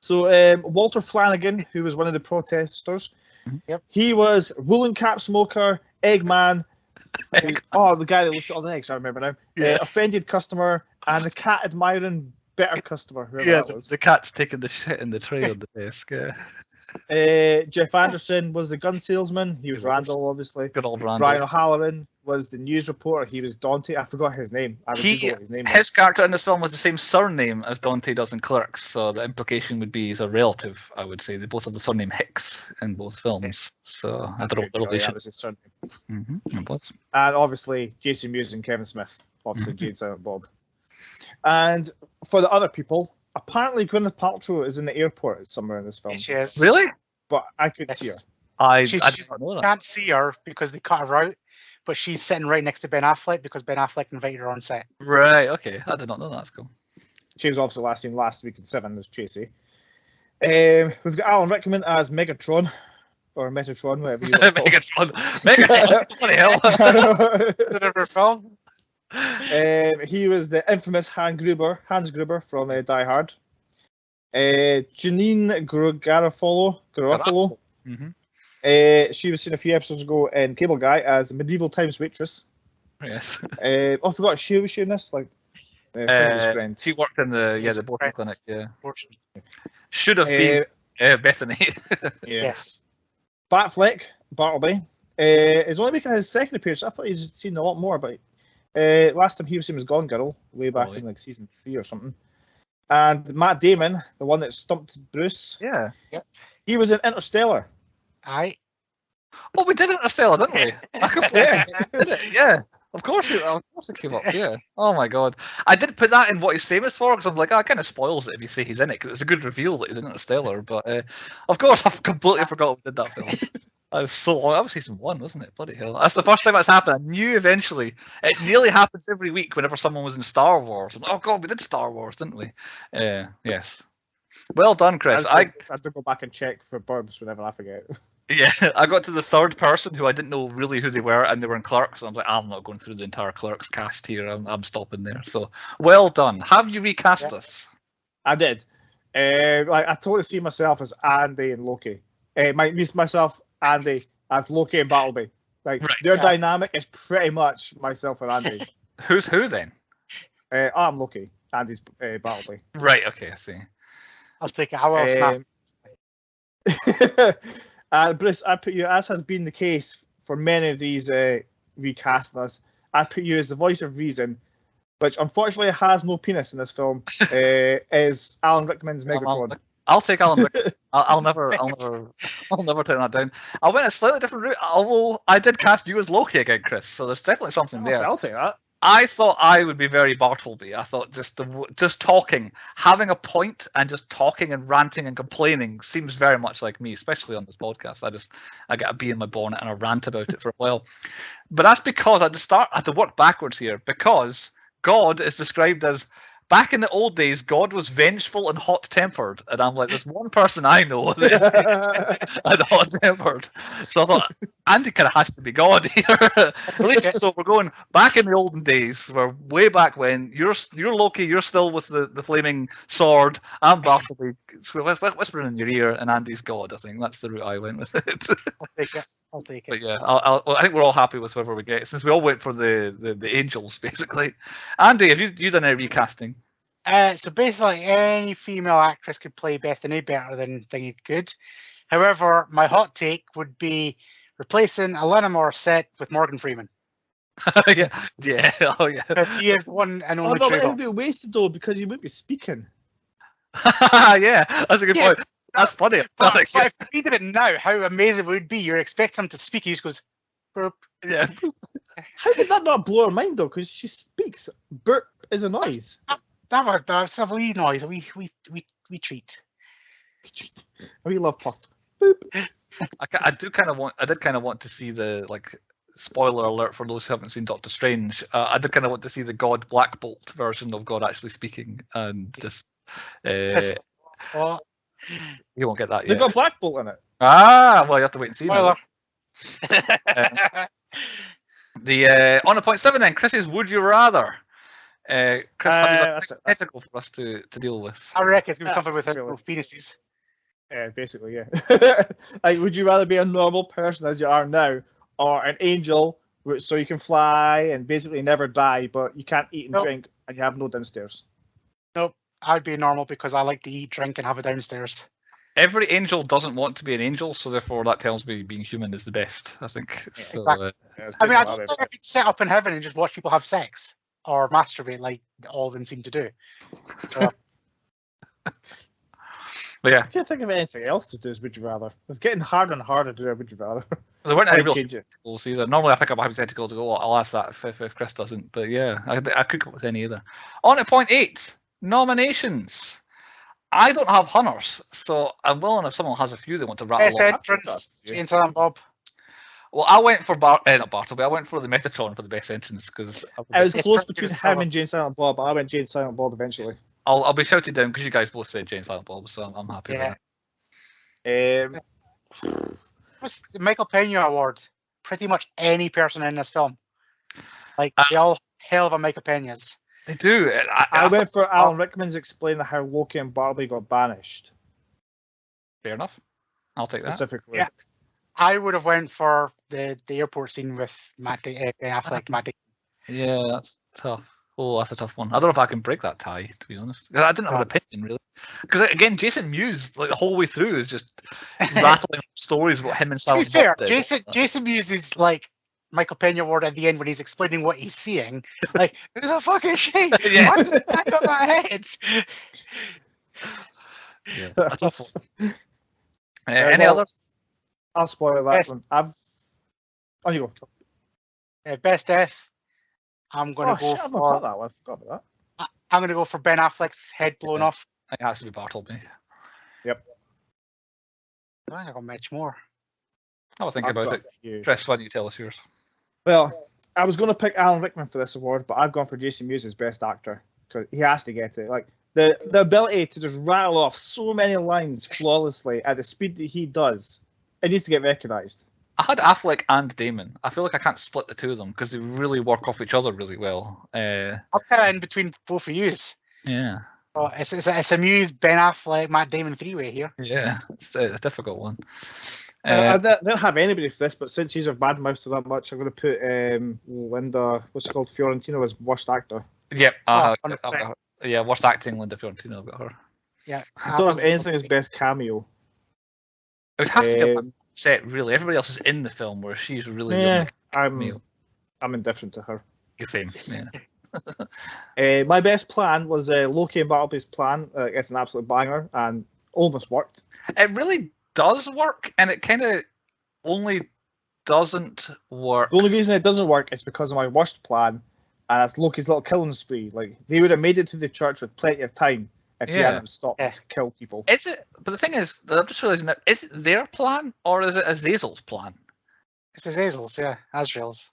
So Walter Flanagan, who was one of the protesters, Yep. he was woolen cap smoker, Eggman, the guy that looked at all the eggs, I remember now, Yeah. offended customer, and the cat admiring bitter customer, whoever Yeah, that was. the cat's taking the shit in the tray on the desk. Jeff Anderson was the gun salesman. He was Randall, obviously. Good old Randall. Brian O'Halloran was the news reporter. He was Dante. I forgot his name. I would Google what his name was. His character in this film was the same surname as Dante does in Clerks, so the implication would be he's a relative, I would say. They both have the surname Hicks in both films, so I don't know the relation. That was his surname. It was. And obviously, Jason Mewes and Kevin Smith. Obviously, Jane Silent Bob. And for the other people, apparently Gwyneth Paltrow is in the airport somewhere in this film. She is. Really? But I couldn't see her. I She's did not know that. can't see her because they cut her out, but she's sitting right next to Ben Affleck because Ben Affleck invited her on set. Right, okay. I did not know that. That's cool. She was obviously last seen last week in 7 as Tracy. We've got Alan Rickman as Megatron, or Metatron, whatever you want to call it. Megatron. What the hell? Is it ever a film? He was the infamous Hans Gruber from Die Hard. Janine Garofalo. She was seen a few episodes ago in Cable Guy as a medieval times waitress. Yes. I forgot who was she in this? Like, his friend. She worked in the His abortion friend. clinic. Yeah. Fortunately. Should have been Bethany. Yeah. Yes. Batfleck, Bartleby, is only making his second appearance. I thought he'd seen a lot more, but last time he was seen as Gone Girl, way back in like season 3 or something. And Matt Damon, the one that stumped Bruce, Yeah. he was in Interstellar. Aye. Oh, we did Interstellar, didn't we? I completely did it. Yeah. Of course it came up. Yeah. Oh my god. I did put that in what he's famous for because I'm like, it kind of spoils it if you say he's in it because it's a good reveal that he's in Interstellar. But of course, I've completely forgot we did that film. That was so long. That was season 1, wasn't it? Bloody hell. That's the first time that's happened. I knew eventually. It nearly happens every week whenever someone was in Star Wars. I'm like, oh god, we did Star Wars, didn't we? Yes. Well done, Chris. I have to go back and check for burbs whenever I forget. Yeah, I got to the third person who I didn't know really who they were, and they were in Clerks. And I was like, I'm not going through the entire Clerks cast here. I'm stopping there. So well done. Have you recast this? I did. Like I totally see myself as Andy and Loki. Myself, Andy, as Loki and Battleby. Like their dynamic is pretty much myself and Andy. Who's who then? I'm Loki. Andy's Battleby. Right. Okay. I see. I'll take it. I will snap. Bruce, I put you, as has been the case for many of these recasters, I put you as the voice of reason, which unfortunately has no penis in this film, is Alan Rickman's Megatron. I'll take Alan Rickman. I'll never turn that down. I went a slightly different route, although I did cast you as Loki again, Chris. So there's definitely something there. I'll take that. I thought I would be very Bartleby. I thought just talking, having a point, and just talking and ranting and complaining seems very much like me, especially on this podcast. I get a bee in my bonnet and I rant about it for a while. But that's because I had to work backwards here, because God is described as, back in the old days, God was vengeful and hot-tempered, and I'm like, there's one person I know that is and hot-tempered. So I thought, Andy kind of has to be God here. At least, so we're going back in the olden days. We're way back when. You're Loki. You're still with the flaming sword. I'm Bartleby whispering in your ear, and Andy's God. I think that's the route I went with it. I'll take it. But yeah, I think we're all happy with whatever we get, since we all went for the angels, basically. Andy, have you done any recasting? So basically, any female actress could play Bethany better than Thingy could. However, my hot take would be replacing Elena Morissette with Morgan Freeman. yeah, oh yeah. Because he is one and only true. It would be wasted though, because you wouldn't be speaking. Yeah, that's a good point. That's funny. But if you read it now, how amazing it would be. You're expecting him to speak, he just goes, burp. Yeah. How did that not blow her mind though? Because she speaks. Burp is a noise. That's a wee noise. We treat. We love puff. Boop. I did kind of want to see the, like, spoiler alert for those who haven't seen Doctor Strange. I did kind of want to see the God Black Bolt version of God actually speaking, and just you won't get that yet. They got Black Bolt in it. Ah, well, you have to wait and see. Spoiler. On a point 7 then, Chris's Would You Rather. Chris, have you got technical for us to deal with? I reckon it's going to be something with penises. Yeah, basically, yeah. Like, would you rather be a normal person as you are now, or an angel so you can fly and basically never die, but you can't eat and drink and you have no downstairs? Nope, I'd be normal because I like to eat, drink, and have it downstairs. Every angel doesn't want to be an angel, so therefore that tells me being human is the best, I think. Yeah, so, exactly. I mean, I don't think I could sit up in heaven and just watch people have sex or masturbate like all of them seem to do. But yeah, I can't think of anything else to do as Would You Rather. It's getting harder and harder to do a Would You Rather. there weren't any real change it. hypotheticals either. Normally I pick up a hypothetical to go, well, I'll ask that if Chris doesn't. But yeah, I could come up with any either. On to point 8, nominations. I don't have hunters, so I'm willing if someone has a few they want to rattle Best off. entrance, Jane and Silent Bob. Well, I went for not Bartleby. I went for the Metatron for the best entrance because it was close between him and Jane Silent Bob, but I went Jane Silent Bob eventually. I'll be shouted down because you guys both said Jane Silent Bob, so I'm happy with that. What's the Michael Pena Award? Pretty much any person in this film. Like, they all hell of a Michael Pena's. They do. I went for Alan Rickman's explaining how Loki and Barbie got banished. Fair enough. I'll take that. Specifically. Yeah. I would have went for the airport scene with Ben Affleck, Matt Damon. Yeah, that's tough. Oh, that's a tough one. I don't know if I can break that tie, to be honest. I didn't have an opinion, really. Because, again, Jason Mewes, like, the whole way through, is just rattling stories about him and Silent Bob. To be fair, Jason Mewes is like Michael Pena Award at the end when he's explaining what he's seeing. Like, it's a fucking shame. Yeah. What's in the back of my head? Yeah, that's a tough one. Any others? I'll spoil that one. On you go. Best death. I'm gonna go for. for that one. I forgot about that. I'm gonna go for Ben Affleck's head blown off. I think it has to be Bartleby. Yep. I think I got much more. I'll think about it. Chris, why don't you tell us yours? Well, I was going to pick Alan Rickman for this award, but I've gone for Jason Mewes as best actor because he has to get it. Like the ability to just rattle off so many lines flawlessly at the speed that he does it needs to get recognised. I had Affleck and Damon. I feel like I can't split the two of them because they really work off each other really well. I'm kind of in between both of yous. Yeah. Oh, it's a Muse, Ben Affleck, Matt Damon three-way here. Yeah, it's a difficult one. I don't have anybody for this, but since you've badmouthed her that much, I'm going to put Linda, what's it called, Fiorentino as worst actor. Yep. Oh, I've got her. Yeah, worst acting, Linda Fiorentino. I've got her. Yeah. I don't have anything as best cameo. It would have to get one set, really. Everybody else is in the film, where she's really Yeah, the I'm indifferent to her. same. Yeah. My best plan was Loki and Battlebeast's plan. It's an absolute banger and almost worked. It really does work, and it kind of only doesn't work. The only reason it doesn't work is because of my worst plan, and that's Loki's little killing spree. Like, they would have made it to the church with plenty of time if he hadn't stopped to kill people. Is it? But the thing is, I'm just realizing that is it their plan or is it Azazel's plan? It's Azazel's, yeah, Azrael's.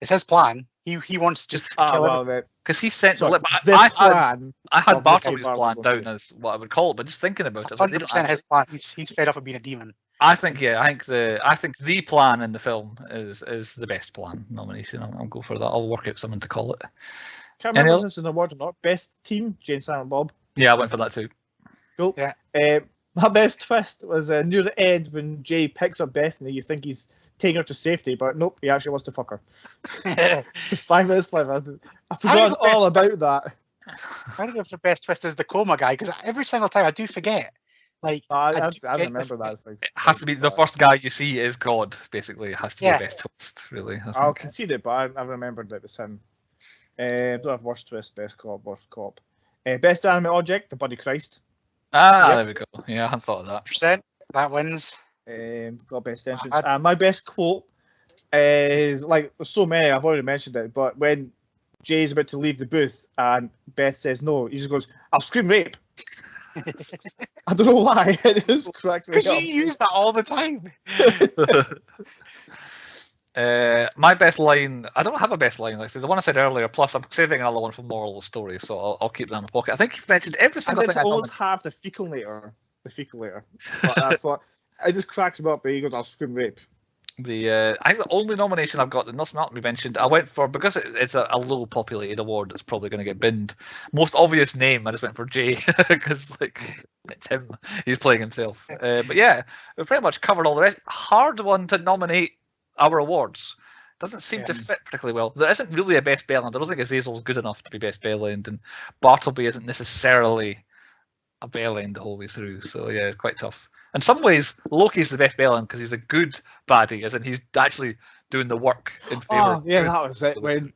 It's his plan. He wants to just kill him. Because he sent so I had Bartleby's plan down as what I would call it, but just thinking about it, 100% his plan. He's fed up of being a demon. I think the plan in the film is the best plan nomination. I'll go for that. I'll work out something to call it. Can't remember if this is an award or not. Best team, Jane, Silent Bob. Yeah, I went for that too. Cool. Yeah. My best twist was near the end when Jay picks up Bethany. You think he's taking her to safety, but nope, he actually wants to fuck her. 5 minutes left. I forgot all about that. I don't know if the best twist is the coma guy, because every single time I do forget. Like I remember that. It has to be the first guy you see is God. Basically, it has to be the best twist. Really, I'll concede it, but I remembered that it was him. Don't have worst twist, best cop, worst cop. Best anime object, the Bloody Christ. There we go. Yeah, I hadn't thought of that. Percent that wins. Got best entrance. And my best quote is, like, there's so many, I've already mentioned it, but when Jay's about to leave the booth and Beth says no, he just goes, "I'll scream rape." I don't know why. It just cracked me up. Because you use that all the time. My best line, I don't have a best line. Like I said, the one I said earlier, plus I'm saving another one for moral of the story, so I'll keep that in my pocket. I think you've mentioned every single thing. I always have the fecalator. But I thought, it just cracks me up, but he goes, "I'll scream rape." I think the only nomination I've got that must not be mentioned, I went for, because it's a low populated award that's probably going to get binned. Most obvious name, I just went for Jay, because like it's him, he's playing himself. But yeah, we've pretty much covered all the rest. Hard one to nominate our awards. Doesn't seem to fit particularly well. There isn't really a best Bellend. I don't think Azazel's good enough to be best Bellend, and Bartleby isn't necessarily a Bellend the whole way through. So yeah, it's quite tough. In some ways, Loki's the best Bellend because he's a good baddie, as in he's actually doing the work in favour. Oh, yeah, that was it. When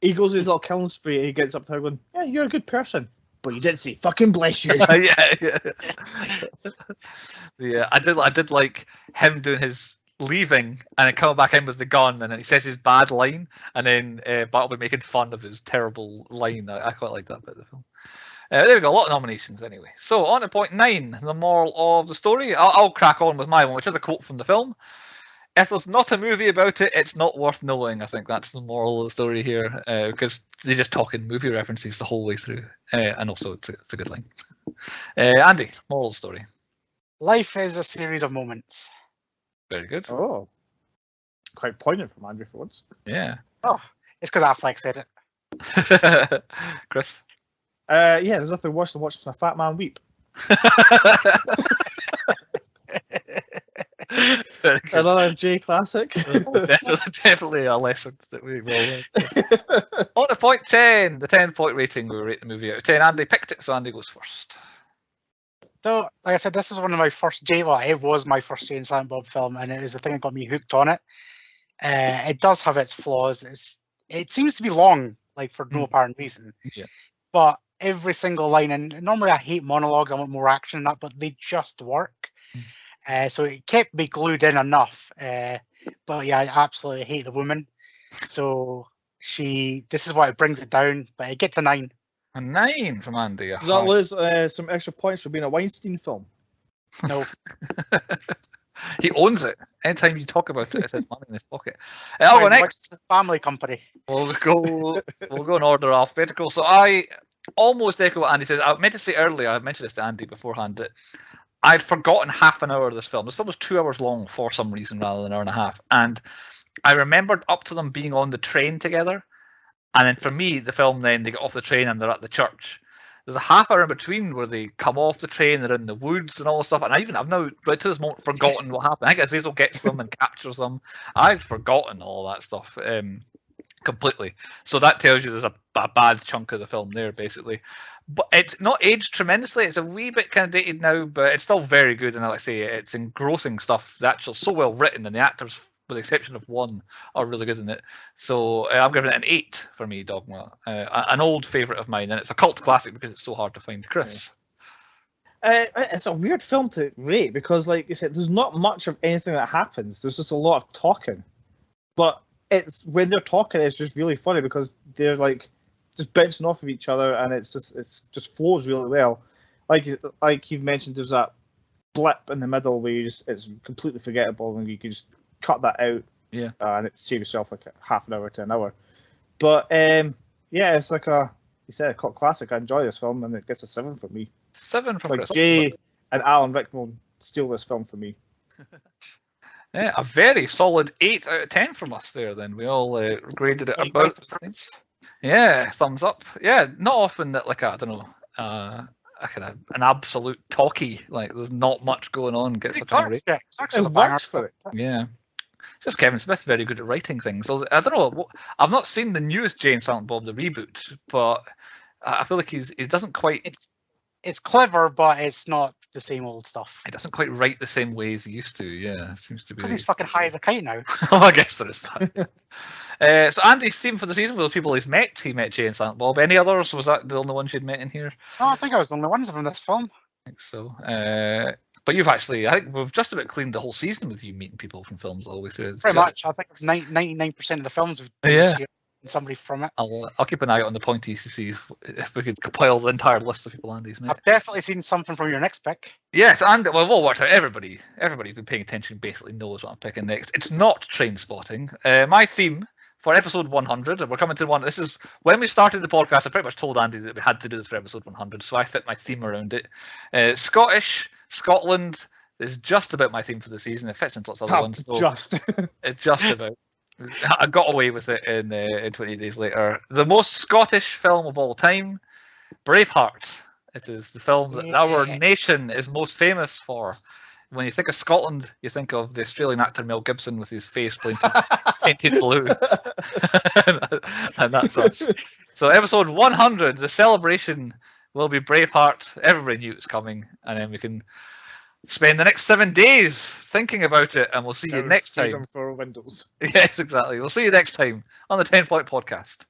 he goes his little killing spree, he gets up to her going, "Yeah, you're a good person, but you didn't say fucking bless you." Yeah. I did like him doing his leaving and then coming back in with the gun, and then he says his bad line, and then Bartleby making fun of his terrible line. I quite like that bit of the film. There we go, a lot of nominations anyway. So on to point 9, the moral of the story. I'll crack on with my one, which is a quote from the film. If there's not a movie about it, it's not worth knowing. I think that's the moral of the story here, because they just talk in movie references the whole way through, and also it's a good line. Andy, moral of the story. Life is a series of moments. Very good. Oh, quite poignant from Andrew for once. Yeah. Oh, it's because Affleck said it. Chris? Yeah, there's nothing worse than watching a fat man weep. Another J classic. Definitely a lesson that we will learn. On to point 10, the 10-point rating. We rate the movie out of 10. Andy picked it, so Andy goes first. So, like I said, this is one of my first it was my first Jay and Silent Bob film, and it was the thing that got me hooked on it. It does have its flaws. It seems to be long, like for no apparent reason. Yeah. But every single line, and normally I hate monologues, I want more action in that, but they just work. So it kept me glued in enough. But yeah, I absolutely hate the woman. So this is what it brings it down, but it gets a 9. A 9 from Andy. Does that lose some extra points for being a Weinstein film? No. He owns it. Anytime you talk about it, it's his money in his pocket. I'll go next. Family company. We'll go in order alphabetical. So I almost echo what Andy said. I meant to say earlier, I mentioned this to Andy beforehand, that I'd forgotten half an hour of this film. This film was 2 hours long for some reason rather than an hour and a half. And I remembered up to them being on the train together. And then for me, the film then, they get off the train and they're at the church. There's a half hour in between where they come off the train, they're in the woods and all this stuff. And I've now, right to this moment, forgotten what happened. I think Azazel gets them and captures them. I've forgotten all that stuff completely. So that tells you there's a bad chunk of the film there, basically. But it's not aged tremendously. It's a wee bit kind of dated now, but it's still very good. And like I say, it's engrossing stuff. The actual so well written, and the actors, with the exception of one, are really good in it. So I'm giving it an 8 for me, Dogma. An old favourite of mine, and it's a cult classic because it's so hard to find. Chris? It's a weird film to rate because, like you said, there's not much of anything that happens. There's just a lot of talking. But it's when they're talking, it's just really funny because they're like just bouncing off of each other, and it's just flows really well. Like you've mentioned, there's that blip in the middle where it's completely forgettable, and you can just cut that out, and it save yourself like half an hour to an hour. But it's like you said, a cult classic. I enjoy this film, and it gets a 7 for me. 7 from Chris. Jay and Alan Rick will steal this film for me. Yeah, a very solid 8 out of 10 from us there. Then we all graded it about the same. Yeah, thumbs up. Yeah, not often that like I don't know. A kind of an absolute talkie, like there's not much going on, gets such a rate. It works for it. Yeah. Just Kevin Smith's very good at writing things. So I don't know. I've not seen the newest Jay and Silent Bob, the reboot, but I feel like he doesn't quite. It's clever, but it's not the same old stuff. He doesn't quite write the same way as he used to. Yeah, seems to be. Because he's fucking high as a kite now. Oh, I guess there is that. So Andy's theme for the season was people he's met. He met Jay and Silent Bob. Any others? Was that the only ones you'd met in here? No, I think I was the only ones from this film. I think so. But you've actually, I think we've just about cleaned the whole season with you meeting people from films all the way through. Pretty much. I think 99% of the films have somebody from it. I'll keep an eye out on the pointies to see if we could compile the entire list of people Andy's met. I've definitely seen something from your next pick. Yes, and we'll watch out. Everybody who's been paying attention basically knows what I'm picking next. It's not Train Spotting. My theme for episode 100, and we're coming to one. This is when we started the podcast. I pretty much told Andy that we had to do this for episode 100, so I fit my theme around it. Scotland is just about my theme for the season. It fits into lots of other ones. So it's just about. I got away with it in 20 Days Later. The most Scottish film of all time, Braveheart. It is the film that our nation is most famous for. When you think of Scotland, you think of the Australian actor Mel Gibson with his face painted blue. And that's us. So episode 100, the celebration will be Braveheart. Everybody knew it was coming. And then we can spend the next 7 days thinking about it, and we'll see you next time. For Windows. Yes, exactly. We'll see you next time on the 10 Point Podcast.